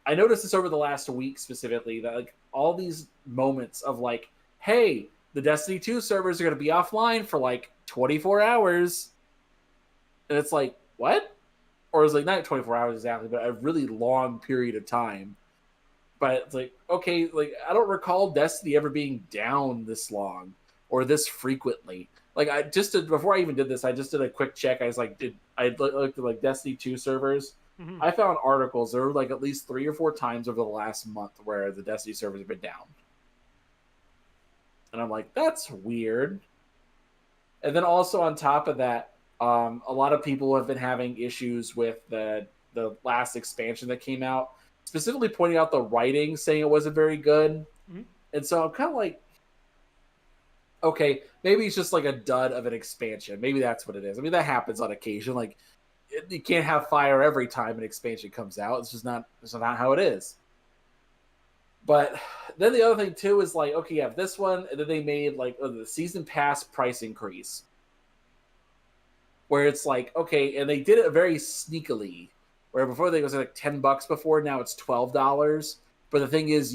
I noticed this over the last week specifically, that like all these moments of like, hey, the Destiny 2 servers are going to be offline for like 24 hours. And it's like, what? Or it's like not 24 hours exactly, but a really long period of time. But it's like, okay, like I don't recall Destiny ever being down this long or this frequently. Like before I even did this, I just did a quick check. I looked at like Destiny 2 servers. Mm-hmm. I found articles. There were like at least 3 or 4 times over the last month where the Destiny servers have been down. And I'm like, that's weird. And then also on top of that, A lot of people have been having issues with the last expansion that came out, specifically pointing out the writing, saying it wasn't very good. Mhm. And so I'm kind of like, okay, maybe it's just like a dud of an expansion. Maybe that's what it is. I mean, that happens on occasion. Like, you can't have fire every time an expansion comes out. It's just not. It's not how it is. But then the other thing too is like, okay, you have this one, and then they made like the season pass price increase, where it's like, okay, and they did it very sneakily. Where before they was like $10 before, now it's $12. But the thing is,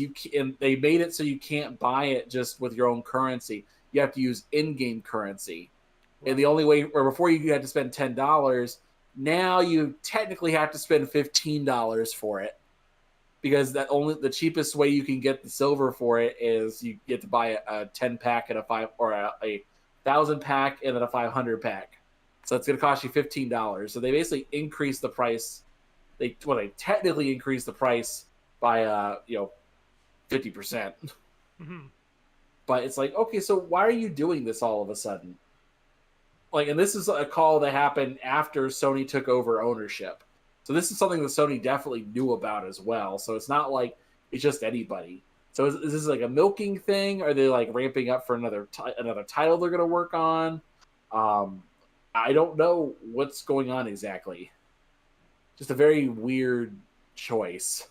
they made it so you can't buy it just with your own currency. You have to use in-game currency, and the Right. only way, where before you had to spend $10, now you technically have to spend $15 for it, because that only the cheapest way you can get the silver for it is you get to buy a 10 pack and a 5 or a 1,000 pack and then a 500 pack. So it's going to cost you $15. So they basically increased the price. They technically increased the price by 50%. Hmm. But it's like, okay, so why are you doing this all of a sudden? Like, and this is a call that happened after Sony took over ownership. So this is something that Sony definitely knew about as well. So it's not like it's just anybody. So is this like a milking thing? Are they like ramping up for another title they're going to work on? Um, I don't know what's going on exactly. Just a very weird choice.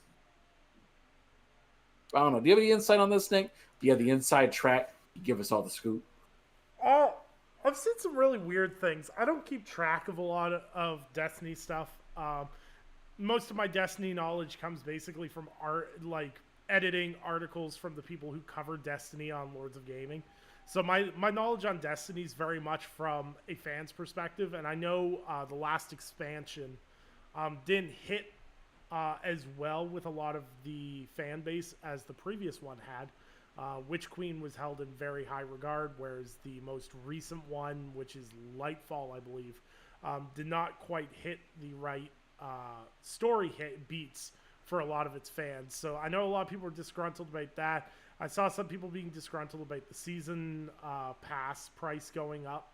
I don't know. Do you have any insight on this, Nick? Do you have the inside track? Give us all the scoop. Uh, I've seen some really weird things. I don't keep track of a lot of Destiny stuff. Most of my Destiny knowledge comes basically from like editing articles from the people who cover Destiny on Lords of Gaming. So my knowledge on Destiny is very much from a fan's perspective, and I know the last expansion didn't hit as well with a lot of the fan base as the previous one had. Witch Queen was held in very high regard, whereas the most recent one, which is Lightfall, I believe, did not quite hit the right story beats for a lot of its fans. So I know a lot of people are disgruntled about that. I saw some people being disgruntled about the season pass price going up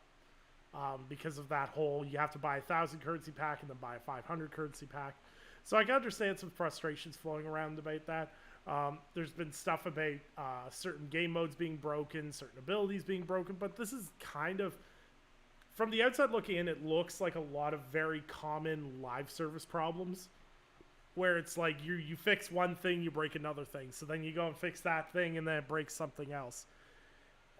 because of that whole you have to buy 1,000 currency pack and then buy a 500 currency pack. So I can understand some frustrations flowing around about that. There's been stuff about certain game modes being broken, certain abilities being broken, but this is kind of, from the outside looking in, it looks like a lot of very common live service problems where it's like you fix one thing, you break another thing. So then you go and fix that thing and then it breaks something else.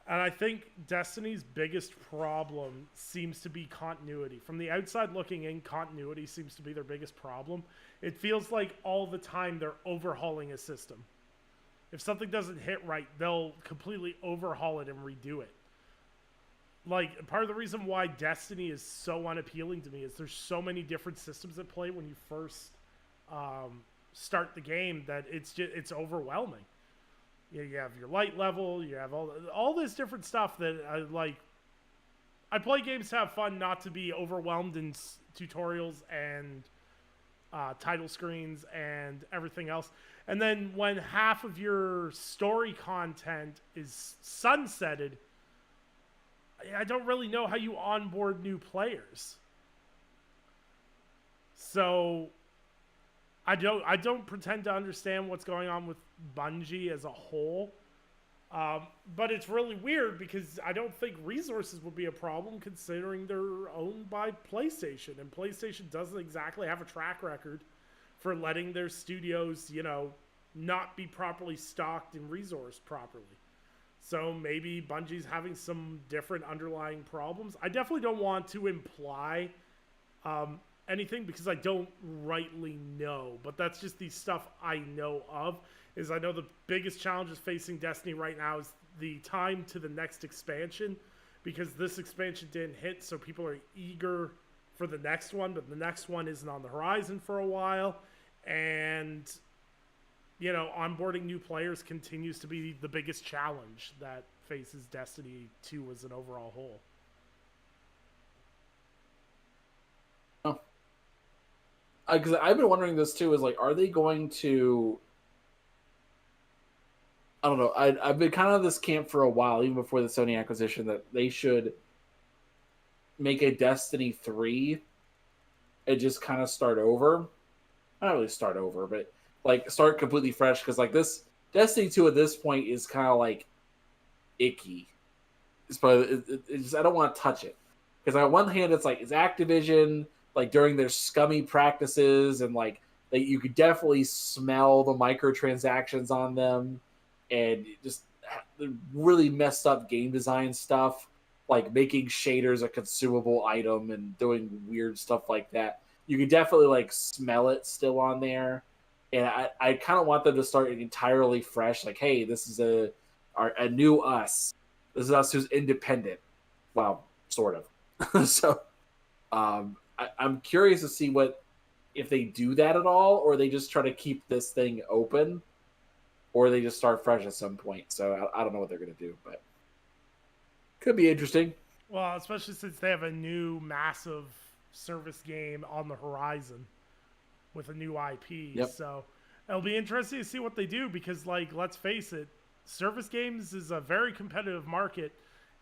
And I think Destiny's biggest problem seems to be continuity. From the outside looking in, continuity seems to be their biggest problem. It feels like all the time they're overhauling a system. If something doesn't hit right, they'll completely overhaul it and redo it. Like, part of the reason why Destiny is so unappealing to me is there's so many different systems at play when you first start the game that it's overwhelming. You have your light level, you have all this different stuff that I like. I play games to have fun, not to be overwhelmed in tutorials and title screens and everything else. And then when half of your story content is sunsetted, I don't really know how you onboard new players. So I don't pretend to understand what's going on with Bungie as a whole. But it's really weird because I don't think resources would be a problem considering they're owned by PlayStation. And PlayStation doesn't exactly have a track record for letting their studios, not be properly stocked and resourced properly. So maybe Bungie's having some different underlying problems. I definitely don't want to imply anything because I don't rightly know, but that's just the stuff I know of. Is I know the biggest challenges facing Destiny right now is the time to the next expansion, because this expansion didn't hit, so people are eager for the next one, but the next one isn't on the horizon for a while, and onboarding new players continues to be the biggest challenge that faces Destiny 2 as an overall whole. Because I've been wondering this too. Is like, are they going to? I don't know. I've been kind of this camp for a while, even before the Sony acquisition, that they should make a Destiny 3 and just kind of start over. Not really start over, but like start completely fresh because like this Destiny 2 at this point is kind of like icky. It's probably it's just, I don't want to touch it because on one hand it's like it's Activision like during their scummy practices and like you could definitely smell the microtransactions on them and just really messed up game design stuff like making shaders a consumable item and doing weird stuff like that. You could definitely like smell it still on there, and I kind of want them to start entirely fresh. Like, hey, this is a new us. This is us who's independent. Well, sort of. So, I'm curious to see what if they do that at all, or they just try to keep this thing open, or they just start fresh at some point. So I don't know what they're gonna do, but could be interesting. Well, especially since they have a new massive service game on the horizon with a new IP. Yep. So it'll be interesting to see what they do because, like, let's face it, service games is a very competitive market,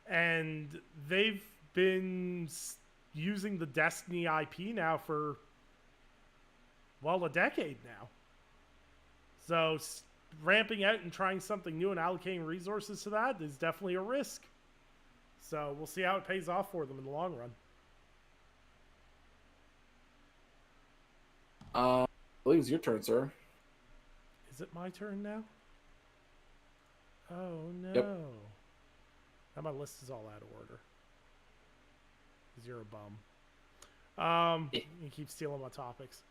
and they've been using the Destiny IP now for, well, a decade now. So ramping out and trying something new and allocating resources to that is definitely a risk. So we'll see how it pays off for them in the long run. I believe it's your turn, sir. Is it my turn now? Oh no. Yep. Now my list is all out of order. 'Cause you're a bum. You keep stealing my topics.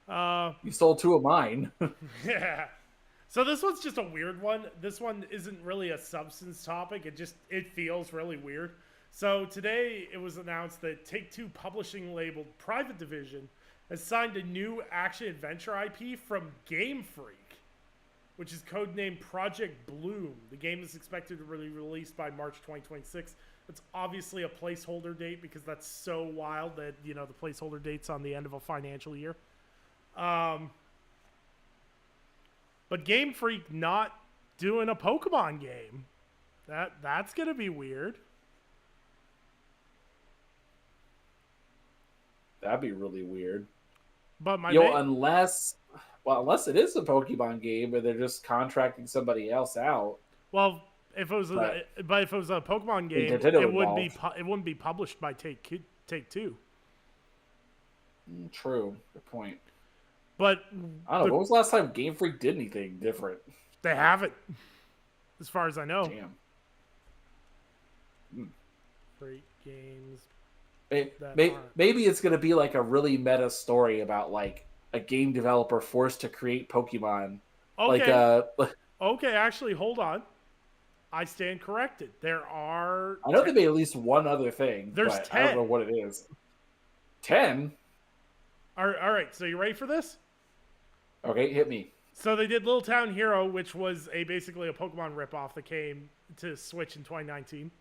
You stole two of mine. Yeah. So this one's just a weird one. This one isn't really a substance topic. It feels really weird. So today it was announced that Take-Two publishing labeled Private Division has signed a new action-adventure IP from Game Freak, which is codenamed Project Bloom. The game is expected to be released by March 2026. It's obviously a placeholder date because that's so wild that, the placeholder date's on the end of a financial year. But Game Freak not doing a Pokemon game. That's going to be weird. That'd be really weird. But unless it is a Pokemon game and they're just contracting somebody else out. Well, if it was a Pokemon game, it wouldn't be published by Take-Two. True. Good point. But I don't know. When was the last time Game Freak did anything different? They haven't, as far as I know. Damn. Freak games. Maybe it's going to be like a really meta story about like a game developer forced to create Pokemon. Okay. Okay, actually, hold on. I stand corrected. There are... I know they made at least one other thing. There's but 10. I don't know what it is. 10? All right, so you ready for this? Okay, hit me. So they did Little Town Hero, which was basically a Pokemon ripoff that came to Switch in 2019.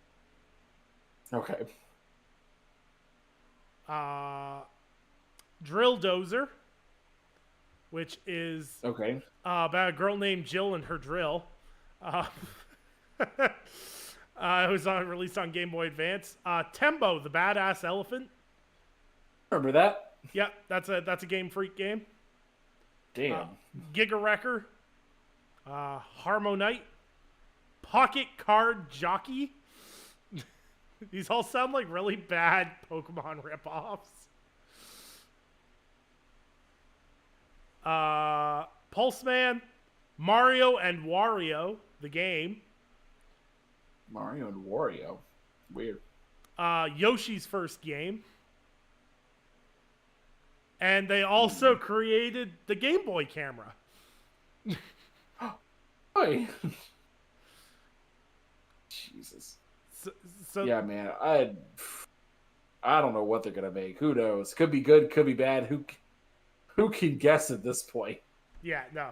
Okay. Drill Dozer, which is about a girl named Jill and her drill. It was released on Game Boy Advance. Tembo, the Badass Elephant. Remember that? Yep, that's a Game Freak game. Damn. Giga Wrecker, Harmonite, Pocket Card Jockey. These all sound like really bad Pokemon ripoffs. Pulseman, Mario and Wario, the game. Mario and Wario. Weird. Yoshi's first game. And they also created the Game Boy camera. Hey. Jesus. So yeah, man. I don't know what they're gonna make. Who knows? Could be good. Could be bad. Who can guess at this point? Yeah, no.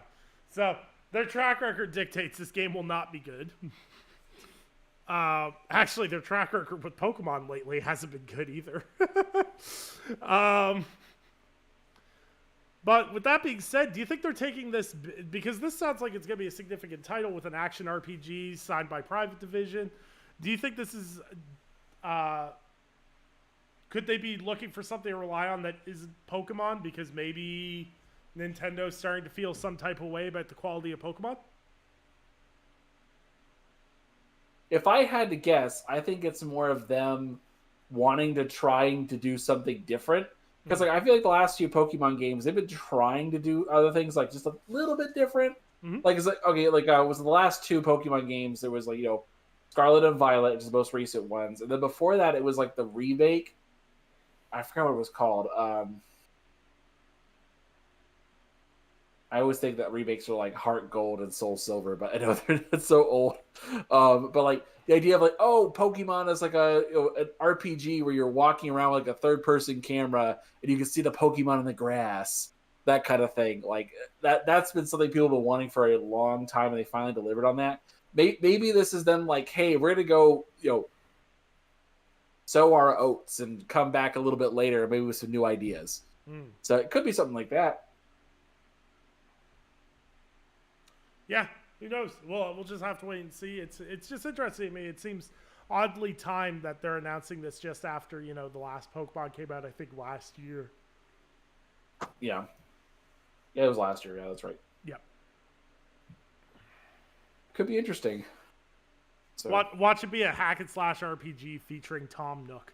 So their track record dictates this game will not be good. Actually, their track record with Pokemon lately hasn't been good either. But with that being said, do you think they're taking this, because this sounds like it's going to be a significant title with an action RPG signed by Private Division. Do you think this is Could they be looking for something to rely on that isn't Pokemon? Because maybe Nintendo's starting to feel some type of way about the quality of Pokemon? If I had to guess, I think it's more of them wanting to trying to do something different. Because like I feel like the last few Pokemon games, they've been trying to do other things like just a little bit different. Mm-hmm. Like it's like okay, like was the last two Pokemon games? There was like Scarlet and Violet, which is the most recent ones, and then before that it was like the remake. I forgot what it was called. I always think that remakes are like Heart Gold and Soul Silver, but I know it's so old. But like the idea of like, oh, Pokemon is like an RPG where you're walking around with like a third person camera and you can see the Pokemon in the grass, that kind of thing. Like that's been something people have been wanting for a long time, and they finally delivered on that. Maybe this is them like, hey, we're gonna go, sow our oats and come back a little bit later, maybe with some new ideas. So it could be something like that. Yeah, who knows? We'll just have to wait and see. It's just interesting to me. It seems oddly timed that they're announcing this just after the last Pokemon came out. I think last year. Yeah, it was last year. Yeah, that's right. Yep. Could be interesting. So. Watch it be a hack and slash RPG featuring Tom Nook.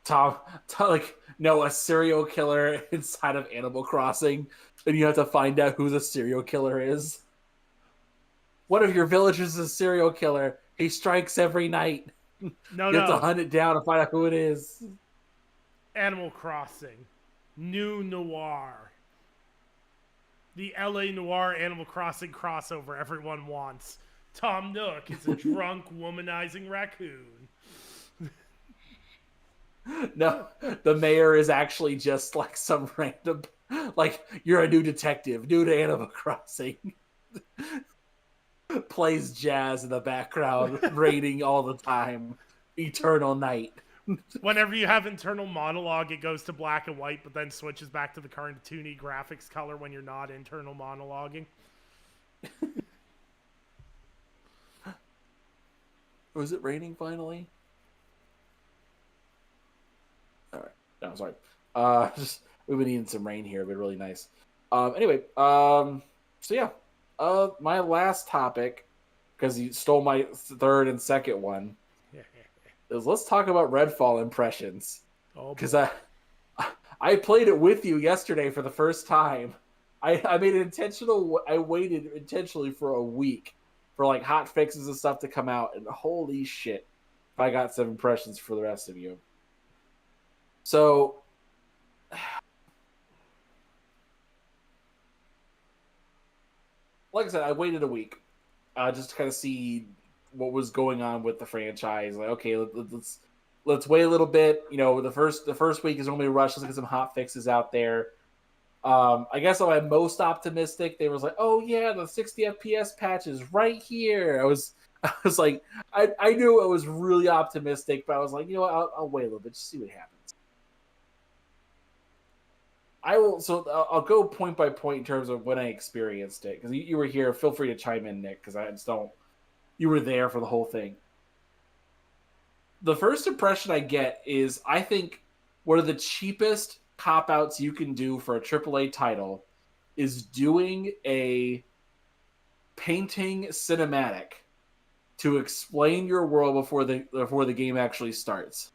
Tom, like, no, a serial killer inside of Animal Crossing, and you have to find out who the serial killer is. One of your villagers is a serial killer. He strikes every night. No, you have to hunt it down and find out who it is. Animal Crossing. New Noir. The LA Noir Animal Crossing crossover everyone wants. Tom Nook is a drunk, womanizing raccoon. No, the mayor is actually just like some random, like, you're a new detective, new to Animal Crossing. Plays jazz in the background, raiding all the time. Eternal night. Whenever you have internal monologue, it goes to black and white, but then switches back to the cartoony graphics color when you're not internal monologuing. Was it raining finally? All right. No, sorry. We've been needing some rain here. It'd been really nice. Anyway, so yeah. My last topic, because you stole my third and second one, is let's talk about Redfall impressions. Because I played it with you yesterday for the first time. I made an intentional. I waited intentionally for a week for like hot fixes and stuff to come out, and holy shit, I got some impressions for the rest of you. So, like I said, I waited a week just to kind of see what was going on with the franchise. Like, okay, let's wait a little bit. The first week is normally a rush. Let's get some hot fixes out there. I guess I'm most optimistic. They was like, oh yeah, the 60 FPS patch is right here. I was like, I knew I was really optimistic, but I was like, I'll wait a little bit, just see what happens. I'll go point by point in terms of when I experienced it, because you were here. Feel free to chime in, Nick, because I just don't. You were there for the whole thing. The first impression I get is, I think one of the cheapest cop-outs you can do for a AAA title is doing a painting cinematic to explain your world before the game actually starts.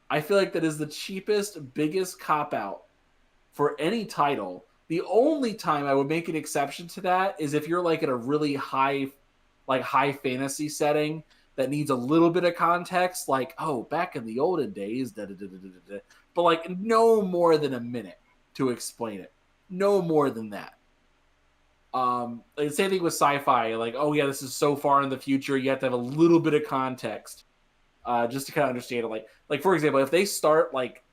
I feel like that is the cheapest, biggest cop-out for any title. The only time I would make an exception to that is if you're like in a really high fantasy setting that needs a little bit of context, like, oh, back in the olden days, but like no more than a minute to explain it. No more than that. Like, same thing with sci-fi. Like, oh yeah, this is so far in the future, you have to have a little bit of context just to kind of understand it. Like for example, if they start like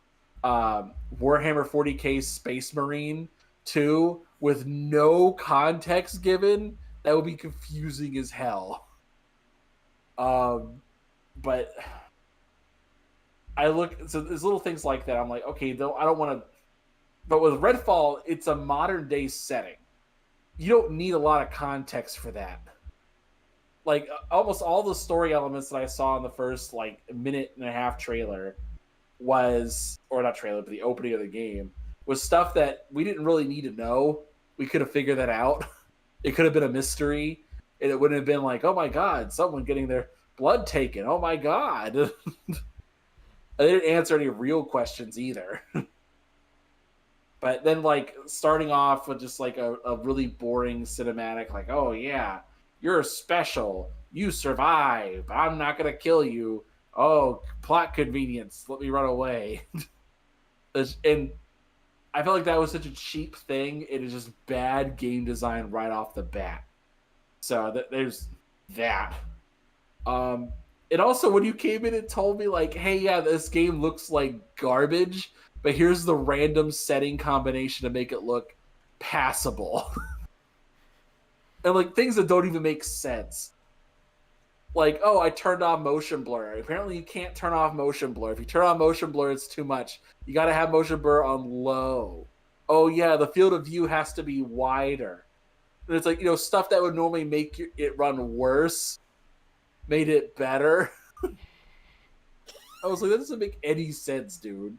Warhammer 40k Space Marine 2 with no context given, that would be confusing as hell. But so there's little things like that. I'm like, okay, though I don't want to. But with Redfall, it's a modern day setting. You don't need a lot of context for that. like almost all the story elements that I saw in the first like minute and a half trailer was, or not trailer, but the opening of the game was stuff that we didn't really need to know. We could have figured that out. It could have been a mystery, and it wouldn't have been like, oh my god, someone getting their blood taken. Oh my god. They didn't answer any real questions either. But then, like, starting off with just like a really boring cinematic, like, oh yeah, you're special, you survive, I'm not gonna kill you. Oh, plot convenience, let me run away. And I felt like that was such a cheap thing. It is just bad game design right off the bat. So there's that. Um, and also when you came in and told me like, hey, yeah, this game looks like garbage, but here's the random setting combination to make it look passable. And like things that don't even make sense. Like, oh, I turned off motion blur. Apparently you can't turn off motion blur. If you turn on motion blur, it's too much. You got to have motion blur on low. Oh yeah, the field of view has to be wider. And it's like, stuff that would normally make it run worse made it better. I was like, that doesn't make any sense, dude.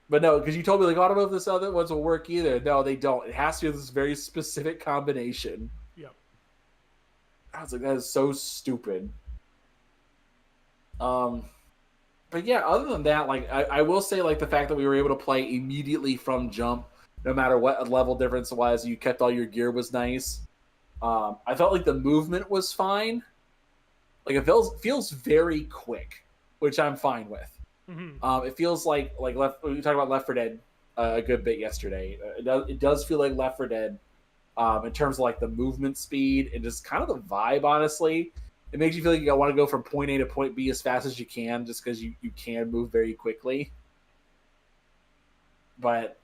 But no, because you told me, like, I don't know if this other ones will work either. No, they don't. It has to be this very specific combination. Yep. I was like, that is so stupid. But yeah, other than that, like, I will say, like, the fact that we were able to play immediately from jump, no matter what level difference it was, you kept all your gear was nice. I felt like the movement was fine. Like, it feels very quick, which I'm fine with. Mm-hmm. It feels like we talked about Left 4 Dead a good bit yesterday. It does feel like Left 4 Dead in terms of like the movement speed and just kind of the vibe. Honestly, it makes you feel like you want to go from point A to point B as fast as you can, just because you can move very quickly. But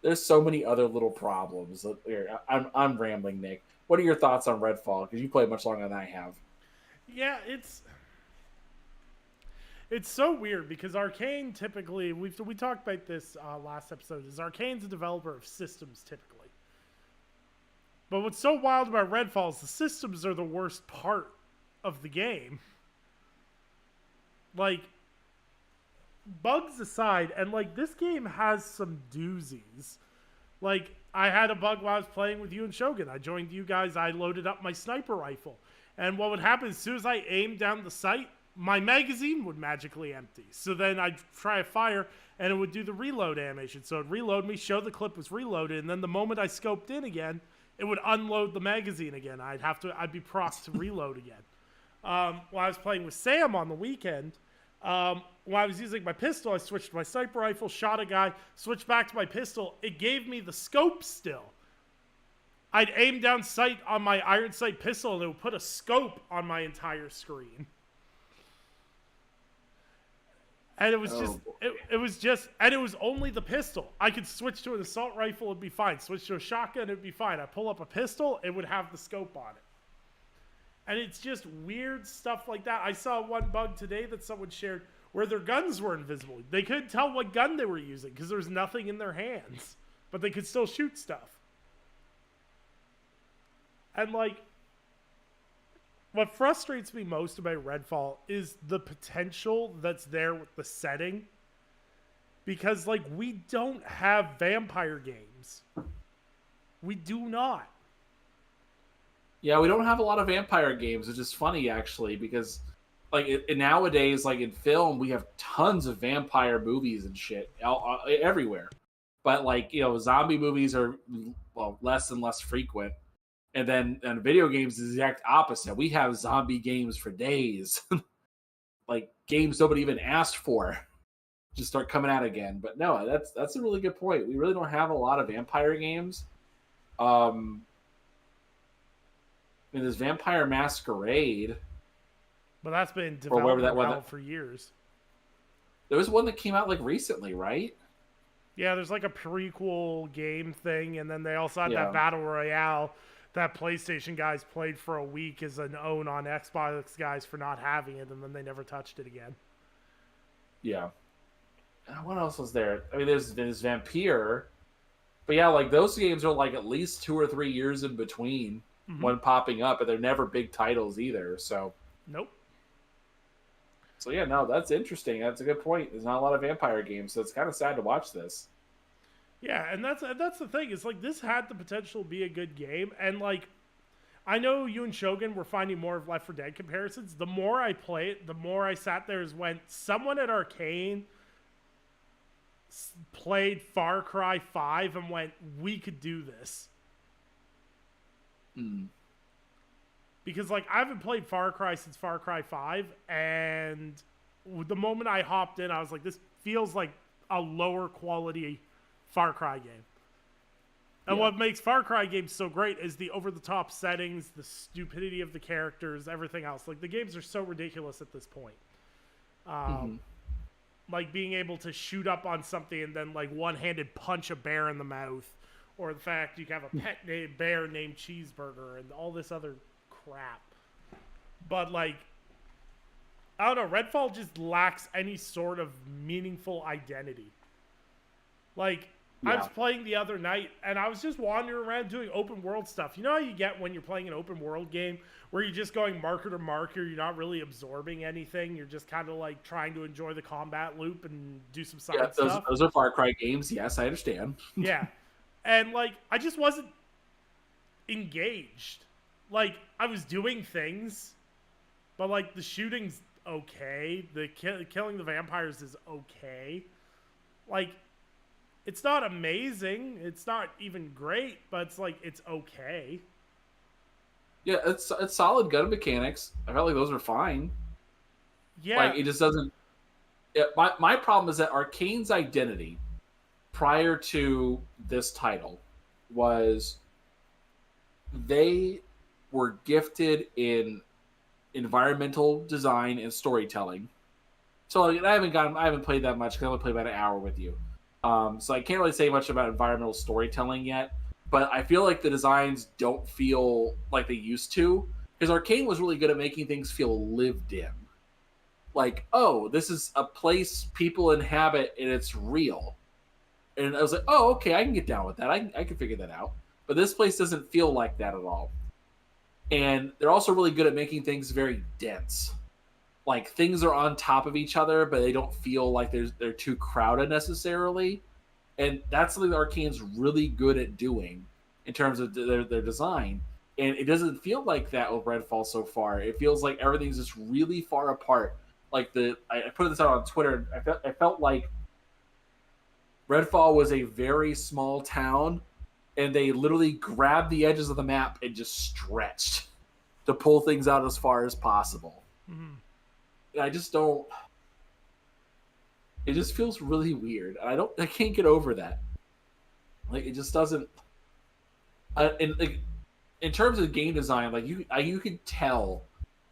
there's so many other little problems. I'm rambling, Nick. What are your thoughts on Redfall? Because you played much longer than I have. Yeah, it's so weird because Arcane typically we talked about this last episode. Is Arcane's a developer of systems typically, but what's so wild about Redfall is the systems are the worst part of the game. Like bugs aside, and like this game has some doozies. Like I had a bug while I was playing with you and Shogun. I joined you guys. I loaded up my sniper rifle, and what would happen as soon as I aimed down the sight, my magazine would magically empty. So then I'd try a fire, and it would do the reload animation. So it'd reload me, show the clip was reloaded, and then the moment I scoped in again, it would unload the magazine again. I'd be prompted to reload again. While I was playing with Sam on the weekend, when I was using my pistol, I switched to my sniper rifle, shot a guy, switched back to my pistol. It gave me the scope still. I'd aim down sight on my iron sight pistol, and it would put a scope on my entire screen. And it was and it was only the pistol. I could switch to an assault rifle, it'd be fine. Switch to a shotgun, it'd be fine. I pull up a pistol, it would have the scope on it. And it's just weird stuff like that. I saw one bug today that someone shared where their guns were invisible. They couldn't tell what gun they were using because there was nothing in their hands, but they could still shoot stuff. And like, what frustrates me most about Redfall is the potential that's there with the setting. Because, like, we don't have vampire games. We do not. Yeah, we don't have a lot of vampire games, which is funny, actually, because, like, nowadays, like, in film, we have tons of vampire movies and shit everywhere. But, like, zombie movies are, well, less and less frequent. And then in video games is the exact opposite. We have zombie games for days. Like games nobody even asked for just start coming out again. But no, that's a really good point. We really don't have a lot of vampire games. I mean, there's Vampire Masquerade. But that's been developed for years. There was one that came out like recently, right? Yeah, there's like a prequel game thing, and then they also had that Battle Royale that PlayStation guys played for a week as an own on Xbox guys for not having it, and then they never touched it again. Yeah. What else was there? I mean, there's Vampire, but yeah, like those games are like at least 2 or 3 years in between. Mm-hmm. one popping up, and they're never big titles either. So Nope. yeah, no, that's interesting. That's a good point. There's not a lot of vampire games, so it's kind of sad to watch this. Yeah, and that's the thing. It's like this had the potential to be a good game, and like I know you and Shogun were finding more of Left 4 Dead comparisons. The more I play it, the more I sat there is when someone at Arcane played Far Cry 5 and went, we could do this. Hmm. Because, like, I haven't played Far Cry since Far Cry 5, and the moment I hopped in, I was like, this feels like a lower quality Far Cry game. And Yeah. what makes Far Cry games so great is the over-the-top settings, the stupidity of the characters, everything else. Like, the games are so ridiculous at this point. Like, being able to shoot up on something and then, like, one-handed punch a bear in the mouth. Or the fact you have a pet bear named Cheeseburger and all this other crap. But, like, I don't know, Redfall just lacks any sort of meaningful identity. Like, I was playing the other night, and I was just wandering around doing open world stuff. You know how you get when you're playing an open world game, where you're just going marker to marker, you're not really absorbing anything, you're just kind of like trying to enjoy the combat loop and do some side stuff? Those are Far Cry games. Yes, I understand. Yeah. And, like, I just wasn't engaged. Like, I was doing things, but, like, the shooting's okay. The killing the vampires is okay. Like, it's not amazing. It's not even great, but it's like it's okay. Yeah, it's solid gun mechanics. I felt like those were fine. Yeah. Like it just doesn't. My problem is that Arcane's identity prior to this title was they were gifted in environmental design and storytelling. So like, I haven't played that much because I only played about an hour with you. So I can't really say much about environmental storytelling yet, but I feel like the designs don't feel like they used to, because Arcane was really good at making things feel lived in. Like, oh, this is a place people inhabit and it's real. And I was like, oh, okay, I can get down with that. I can figure that out. But this place doesn't feel like that at all. And they're also really good at making things very dense. Like things are on top of each other, but they don't feel like they're too crowded necessarily. And that's something that Arcane's really good at doing in terms of their design. And it doesn't feel like that with Redfall so far. It feels like everything's just really far apart. Like I put this out on Twitter. I felt like Redfall was a very small town, and they literally grabbed the edges of the map and just stretched to pull things out as far as possible. Mm-hmm. I just don't. It just feels really weird. I can't get over that. Like it just doesn't. In terms of game design, like you could tell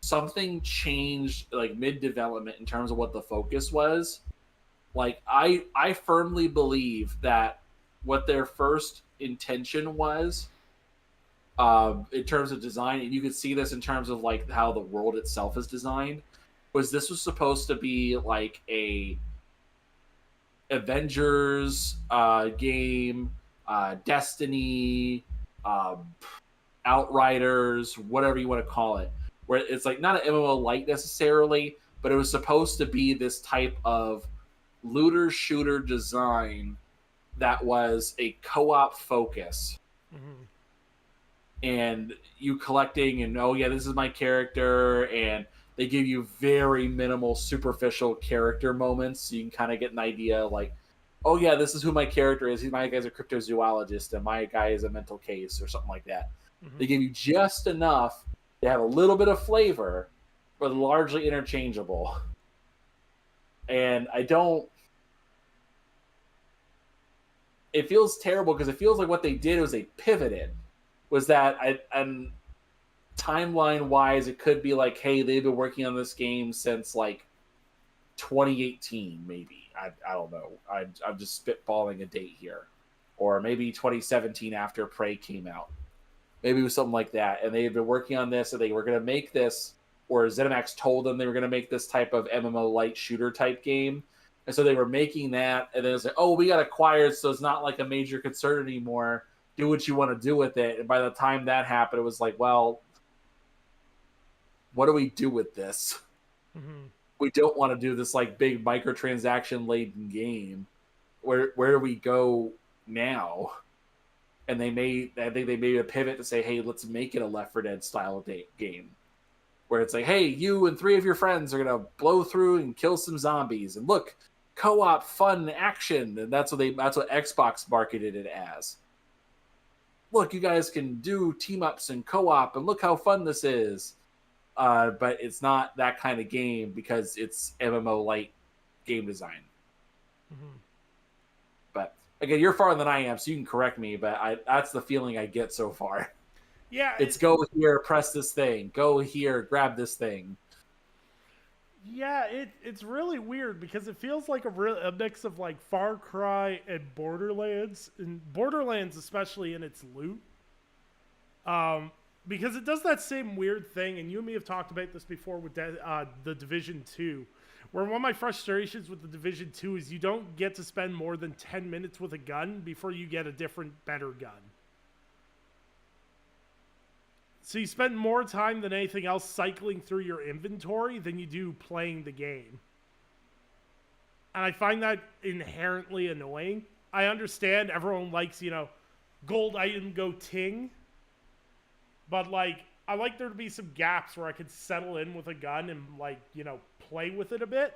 something changed like mid development in terms of what the focus was. Like I firmly believe that what their first intention was, in terms of design, and you could see this in terms of like how the world itself is designed, was this was supposed to be like a Avengers game, Destiny, Outriders, whatever you want to call it, where it's like not an MMO light necessarily, but it was supposed to be this type of looter shooter design that was a co-op focus. Mm-hmm. And you collecting and, oh yeah, this is my character, and they give you very minimal superficial character moments so you can kind of get an idea like, oh yeah, this is who my character is. My guy's a cryptozoologist and my guy is a mental case or something like that. Mm-hmm. They give you just enough to have a little bit of flavor, but largely interchangeable. And it feels terrible because it feels like what they did was they pivoted. Was that and timeline wise, it could be like, hey, they've been working on this game since like 2018, maybe. I don't know. I'm just spitballing a date here, or maybe 2017 after Prey came out. Maybe it was something like that, and they've been working on this, and they were going to make this, or ZeniMax told them they were going to make this type of MMO light shooter type game, and so they were making that, and then it's like, oh, we got acquired, so it's not like a major concern anymore. do what you want to do with it. And by the time that happened, it was like, well, what do we do with this? Mm-hmm. We don't want to do this like big microtransaction laden game. Where do we go now? And I think they made a pivot to say, hey, let's make it a Left 4 Dead style game. Where it's like, hey, you and 3 of your friends are gonna blow through and kill some zombies, and look, co-op fun action, and that's what Xbox marketed it as. Look, you guys can do team ups and co-op, and look how fun this is. But it's not that kind of game because it's MMO light game design. Mm-hmm. But again, you're farther than I am, so you can correct me. But that's the feeling I get so far. Yeah, It's go here, press this thing. Go here, grab this thing. yeah, it's really weird because it feels like a mix of like Far Cry and Borderlands, and Borderlands especially in its loot. Because it does that same weird thing, and you and me have talked about this before with the Division 2, where one of my frustrations with the Division 2 is you don't get to spend more than 10 minutes with a gun before you get a different, better gun. So you spend more time than anything else cycling through your inventory than you do playing the game. And I find that inherently annoying. I understand everyone likes, gold item go ting. But, like, I like there to be some gaps where I could settle in with a gun and, like, play with it a bit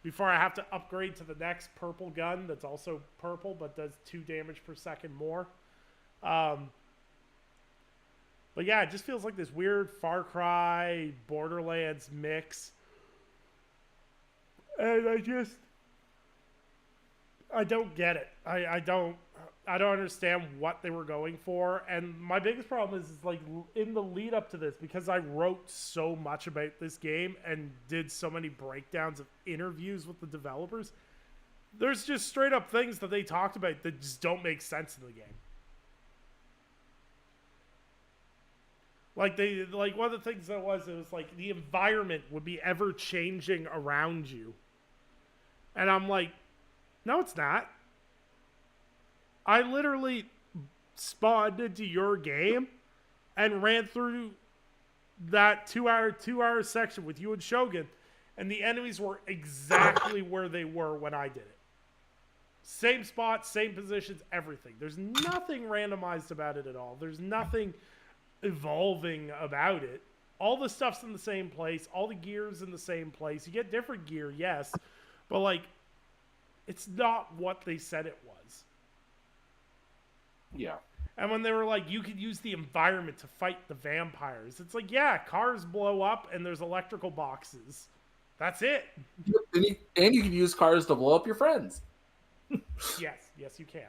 before I have to upgrade to the next purple gun that's also purple but does 2 damage per second more. But yeah, it just feels like this weird Far Cry, Borderlands mix. And I don't get it. I don't understand what they were going for. And my biggest problem is like in the lead up to this, because I wrote so much about this game and did so many breakdowns of interviews with the developers, there's just straight up things that they talked about that just don't make sense in the game. Like one of the things it was like the environment would be ever changing around you. And I'm like, no, it's not. I literally spawned into your game and ran through that two hour section with you and Shogun, and the enemies were exactly where they were when I did it. Same spots, same positions, everything. There's nothing randomized about it at all. There's nothing evolving about it. All the stuff's in the same place. All the gear's in the same place. You get different gear, yes, but like, it's not what they said it was. Yeah. And when they were like, you could use the environment to fight the vampires, it's like, yeah, cars blow up and there's electrical boxes. That's it. And you can use cars to blow up your friends. Yes, you can.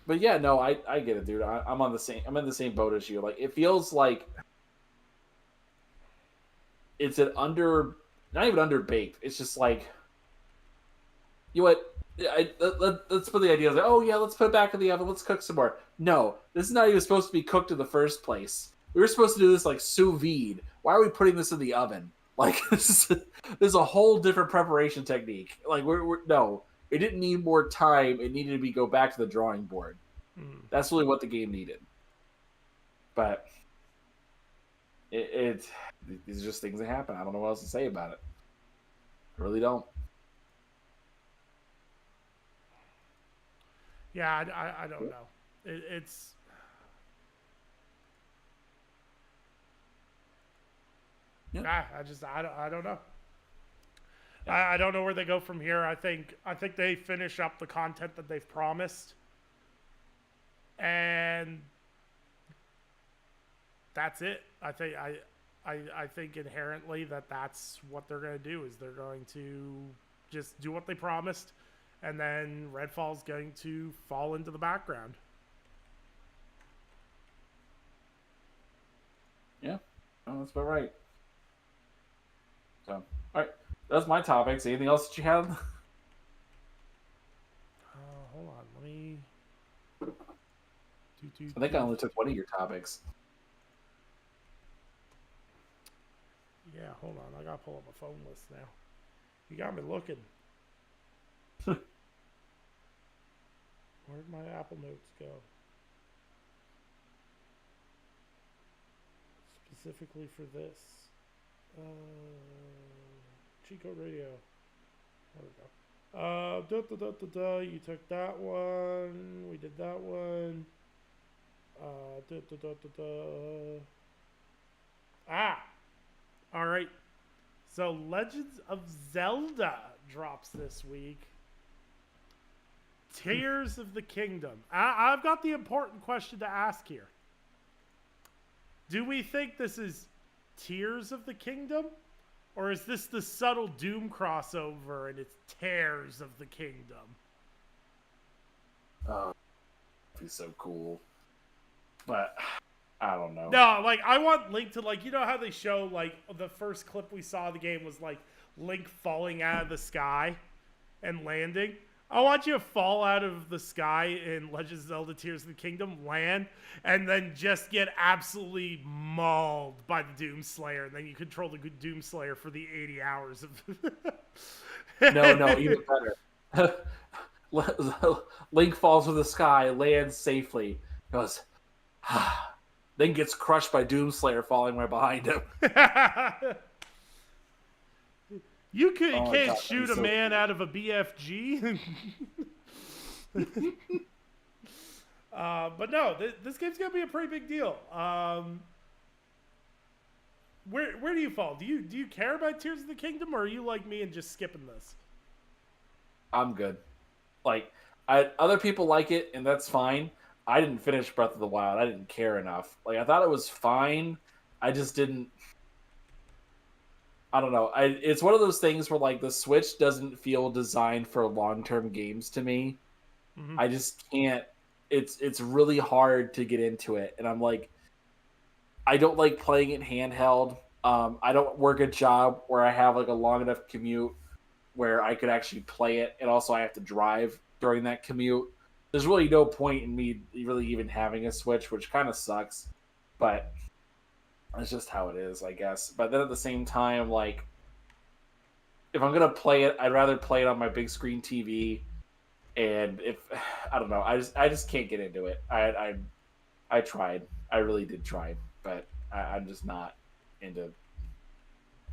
But yeah, no, I get it, dude. I'm in the same boat as you. Like, it feels like it's not even underbaked. It's just like, you know what? Let's put the idea like, oh yeah, let's put it back in the oven. Let's cook some more. No, this is not even supposed to be cooked in the first place. We were supposed to do this like sous vide. Why are we putting this in the oven? Like, this is a whole different preparation technique. Like, no, it didn't need more time. It needed to go back to the drawing board. That's really what the game needed. But these are just things that happen. I don't know what else to say about it. I really don't. Yeah, I don't know. It's... Yeah. I don't know. Yeah. I don't know where they go from here. I think they finish up the content that they've promised, and that's it. I think inherently that's what they're going to do, is they're going to just do what they promised, and then Redfall's going to fall into the background. Yeah, that's about right. So, all right, that's my topics. Anything else that you have? Hold on, let me. I think I only took one of your topics. Yeah, hold on. I gotta pull up my phone list now. You got me looking. Where'd my Apple Notes go? Specifically for this. Chico Radio. There we go. You took that one. We did that one. Ah! Alright. So, Legends of Zelda drops this week. Tears of the Kingdom. I've got the important question to ask here. Do we think this is Tears of the Kingdom? Or is this the subtle Doom crossover and it's Tears of the Kingdom? Oh, that'd be so cool. But I don't know. No, like, I want Link to, like, you know how they show, like, the first clip we saw of the game was, like, Link falling out of the sky and landing? I want you to fall out of the sky in Legend of Zelda Tears of the Kingdom, land, and then just get absolutely mauled by the Doomslayer, and then you control the Doomslayer for the 80 hours of... No, even better. Link falls from the sky, lands safely, goes, then gets crushed by Doomslayer falling right behind him. You can't shoot a man out of a BFG. But no, this game's gonna be a pretty big deal. Where do you fall? Do you care about Tears of the Kingdom, or are you like me and just skipping this? I'm good. Like, other people like it, and that's fine. I didn't finish Breath of the Wild. I didn't care enough. Like, I thought it was fine. I just didn't. I don't know. It's one of those things where, like, the Switch doesn't feel designed for long-term games to me. Mm-hmm. I just can't. It's really hard to get into it, and I'm like, I don't like playing it handheld. I don't work a job where I have like a long enough commute where I could actually play it, and also I have to drive during that commute. There's really no point in me really even having a Switch, which kind of sucks, but it's just how it is, I guess. But then at the same time, like, if I'm gonna play it, I'd rather play it on my big screen TV. And if I don't know, I just can't get into it. I tried, I really did try, but I'm just not into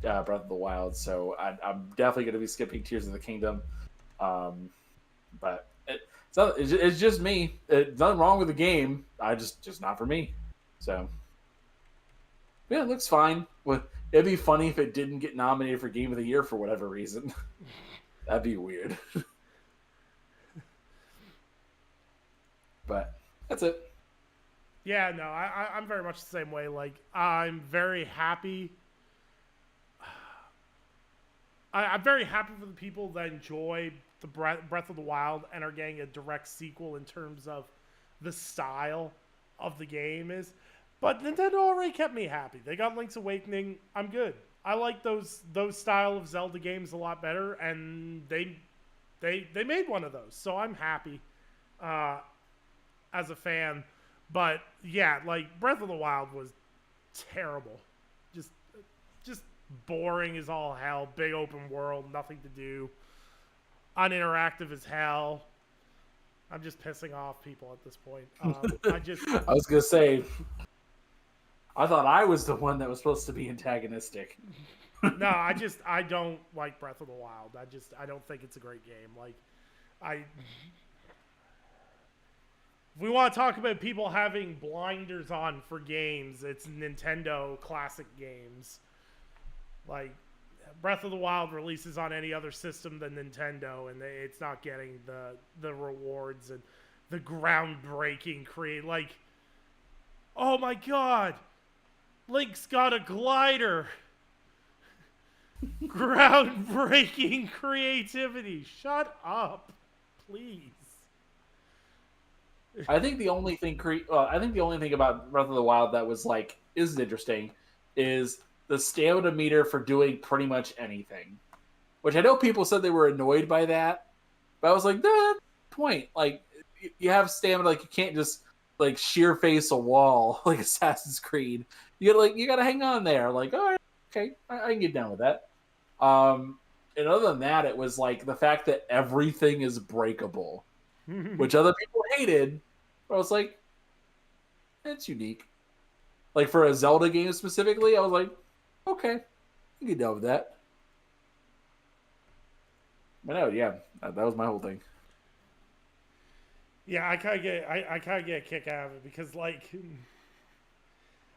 Breath of the Wild. So I'm definitely gonna be skipping Tears of the Kingdom. But it's just me. It's nothing wrong with the game. Just not for me. So yeah, it looks fine. It'd be funny if it didn't get nominated for Game of the Year for whatever reason. That'd be weird. But that's it. Yeah, no, I'm very much the same way. Like, I'm very happy. I'm very happy for the people that enjoy the Breath of the Wild and are getting a direct sequel in terms of the style of the game is. But Nintendo already kept me happy. They got Link's Awakening. I'm good. I like those style of Zelda games a lot better, and they made one of those, so I'm happy as a fan. But yeah, like, Breath of the Wild was terrible. Just boring as all hell. Big open world, nothing to do. Uninteractive as hell. I'm just pissing off people at this point. I was gonna say, I thought I was the one that was supposed to be antagonistic. No, I don't like Breath of the Wild. I don't think it's a great game. Like, if we want to talk about people having blinders on for games, it's Nintendo classic games. Like, Breath of the Wild releases on any other system than Nintendo, and it's not getting the rewards and the groundbreaking like, oh my god, Link's got a glider. Groundbreaking creativity. Shut up, please. I think the only thing about Breath of the Wild that was like is interesting is the stamina meter for doing pretty much anything. Which I know people said they were annoyed by that, but I was like, nah, point. Like, you have stamina, like, you can't just like sheer face a wall like Assassin's Creed. You gotta hang on there. Like, all right, okay, I can get down with that. And other than that, it was like the fact that everything is breakable, which other people hated. But I was like, it's unique. Like for a Zelda game specifically, I was like, okay, you can deal with that. But no, yeah, that was my whole thing. Yeah, I kind of get a kick out of it because like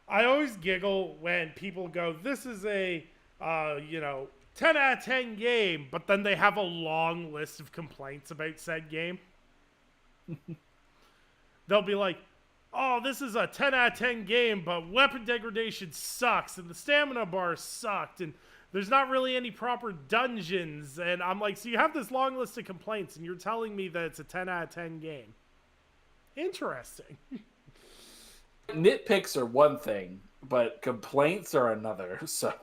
I always giggle when people go, "This is a 10 out of 10 game," but then they have a long list of complaints about said game. They'll be like, "Oh, this is a 10 out of 10 game, but weapon degradation sucks and the stamina bar sucked and there's not really any proper dungeons." And I'm like, "So you have this long list of complaints and you're telling me that it's a 10 out of 10 game?" Interesting. Nitpicks are one thing, but complaints are another. So,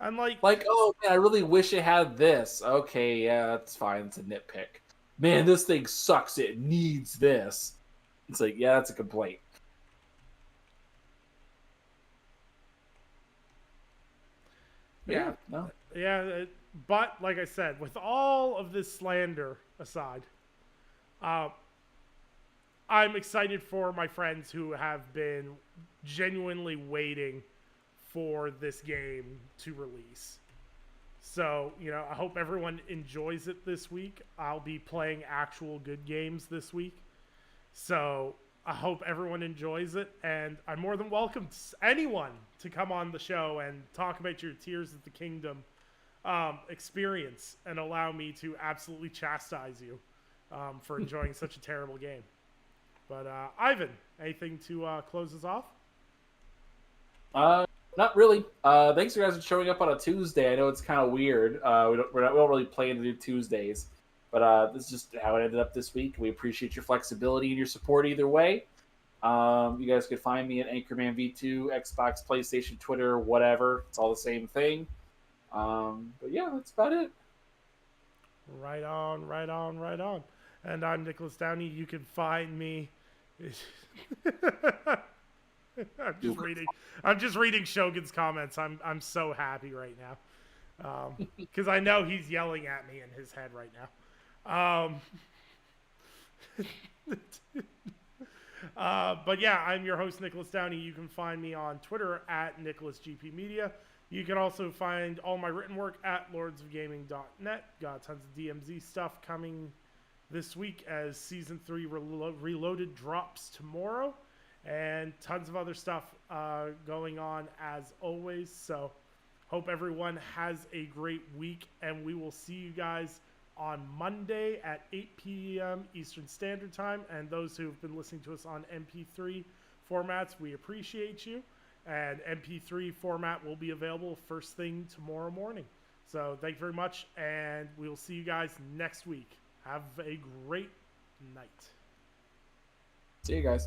I'm like, oh man, I really wish it had this. Okay, yeah, that's fine. It's a nitpick. Man, this thing sucks. It needs this. It's like, yeah, that's a complaint. yeah, No. yeah. But like I said, with all of this slander aside, uh, I'm excited for my friends who have been genuinely waiting for this game to release. So, I hope everyone enjoys it this week. I'll be playing actual good games this week. So, I hope everyone enjoys it. And I more than welcome anyone to come on the show and talk about your Tears of the Kingdom experience and allow me to absolutely chastise you for enjoying such a terrible game. But Ivan, anything to close us off? Not really. Thanks you guys for showing up on a Tuesday. I know it's kind of weird. We don't really plan to do Tuesdays, but this is just how it ended up this week. We appreciate your flexibility and your support either way. You guys can find me at Anchorman V2, Xbox, PlayStation, Twitter, whatever. It's all the same thing. But yeah, that's about it. Right on, right on, right on. And I'm Nicholas Downey. You can find me. I'm just reading Shogun's comments. I'm so happy right now because I know he's yelling at me in his head right now. But yeah, I'm your host Nicholas Downey. You can find me on Twitter at NicholasGPMedia. You can also find all my written work at lordsofgaming.net. Got tons of DMZ stuff coming this week as Season 3 Reloaded drops tomorrow. And tons of other stuff going on as always. So hope everyone has a great week. And we will see you guys on Monday at 8 p.m. Eastern Standard Time. And those who have been listening to us on MP3 formats, we appreciate you. And MP3 format will be available first thing tomorrow morning. So thank you very much. And we'll see you guys next week. Have a great night. See you guys.